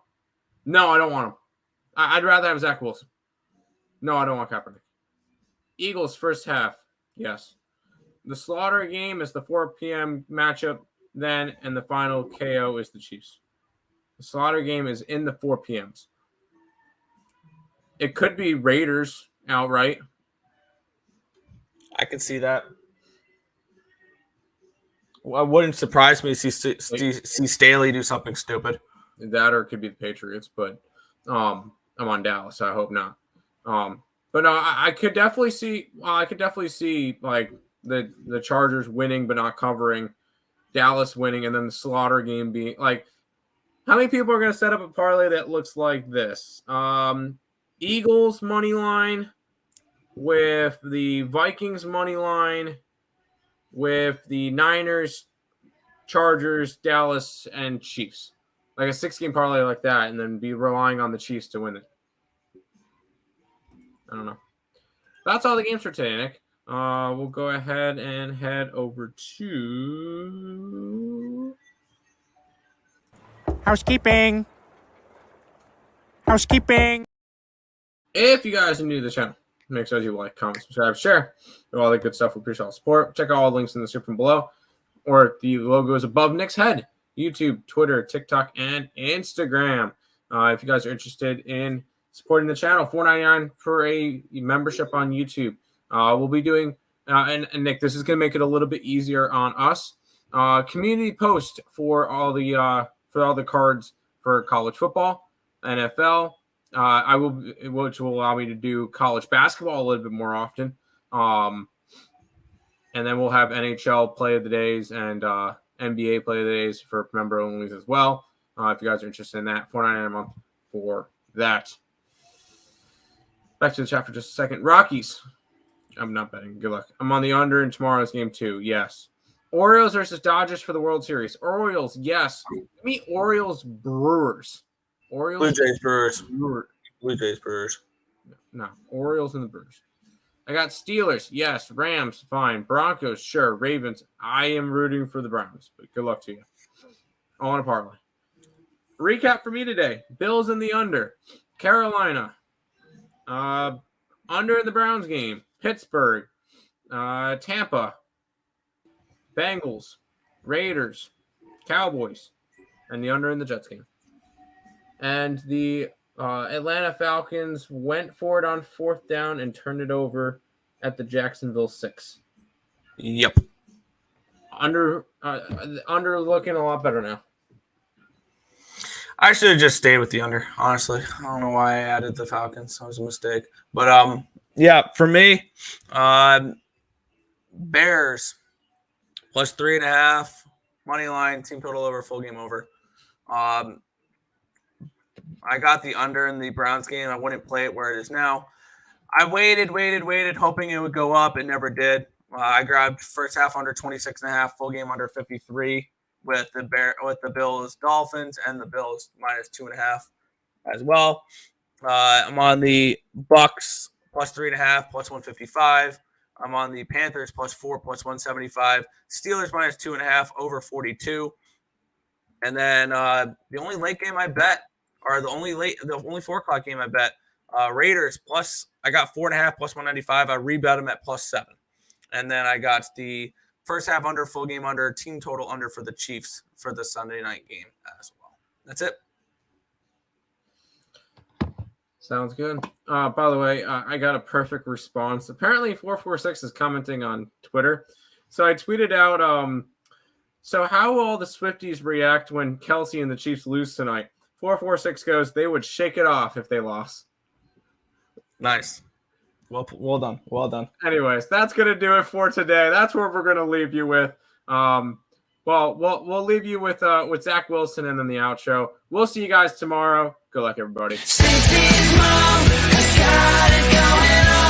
No, I don't want him. I'd rather have Zach Wilson. No, I don't want Kaepernick. Eagles first half. Yes. The Slaughter game is the 4 p.m. matchup then, and the final KO is the Chiefs. The Slaughter game is in the 4 p.m.s. It could be Raiders outright. I could see that. Well, it wouldn't surprise me to see Staley do something stupid. That or it could be the Patriots, but I'm on Dallas, so I hope not. But no, I could definitely see. I could definitely see like the Chargers winning but not covering, Dallas winning, and then the Slaughter game being like. How many people are going to set up a parlay that looks like this? Eagles money line with the Vikings money line with the Niners, Chargers, Dallas, and Chiefs. Like a 6-game parlay like that, and then be relying on the Chiefs to win it. I don't know. That's all the games for today, Nick. We'll go ahead and head over to Housekeeping. If you guys are new to the channel, make sure you like, comment, subscribe, share. Do all that good stuff. We appreciate all the support. Check out all the links in the description below or the logos above Nick's head. YouTube, Twitter, TikTok, and Instagram. If you guys are interested in supporting the channel, $4.99 for a membership on YouTube. We'll be doing, and Nick, this is going to make it a little bit easier on us. Community post for all the cards for college football, NFL. Which will allow me to do college basketball a little bit more often. And then we'll have NHL play of the days and NBA play of the days for member onlys as well. If you guys are interested in that, $4.99 a month for that. Back to the chat for just a second. Rockies. I'm not betting. Good luck. I'm on the under in tomorrow's game 2. Yes. Orioles versus Dodgers for the World Series. Orioles, yes. Give me Orioles Brewers. Orioles. Blue Jays Brewers. Blue Jays Brewers. No. Orioles and the Brewers. I got Steelers. Yes. Rams. Fine. Broncos. Sure. Ravens. I am rooting for the Browns. But good luck to you. On a parlay. Recap for me today. Bills in the under. Carolina. Under in the Browns game. Pittsburgh. Tampa. Bengals. Raiders. Cowboys. And the under in the Jets game. And the Atlanta Falcons went for it on 4th down and turned it over at the Jacksonville 6. Yep. Under looking a lot better now. I should have just stayed with the under, honestly. I don't know why I added the Falcons. That was a mistake. But, yeah, for me, Bears plus 3.5, money line, team total over, full game over. I got the under in the Browns game. I wouldn't play it where it is now. I waited, hoping it would go up. It never did. I grabbed first half under 26.5, full game under 53 with the Bills Dolphins and the Bills minus 2.5 as well. I'm on the Bucks plus 3.5 plus 155. I'm on the Panthers plus 4 plus 175. Steelers minus 2.5 over 42. And then the only late game I bet, or the only 4:00 game I bet, Raiders plus. I got 4.5 plus 195. I rebet them at plus 7. And then I got the first half under, full game under, team total under for the Chiefs for the Sunday night game as well. That's it. Sounds good. By the way, I got a perfect response. Apparently 446 is commenting on Twitter. So I tweeted out, so how will all the Swifties react when Kelsey and the Chiefs lose tonight? 446 goes, they would shake it off if they lost. Nice. Well done. Well done. Anyways, that's going to do it for today. That's where we're going to leave you with. We'll leave you with Zach Wilson and then the outro. We'll see you guys tomorrow. Good luck, everybody. 16's mom has got it going on.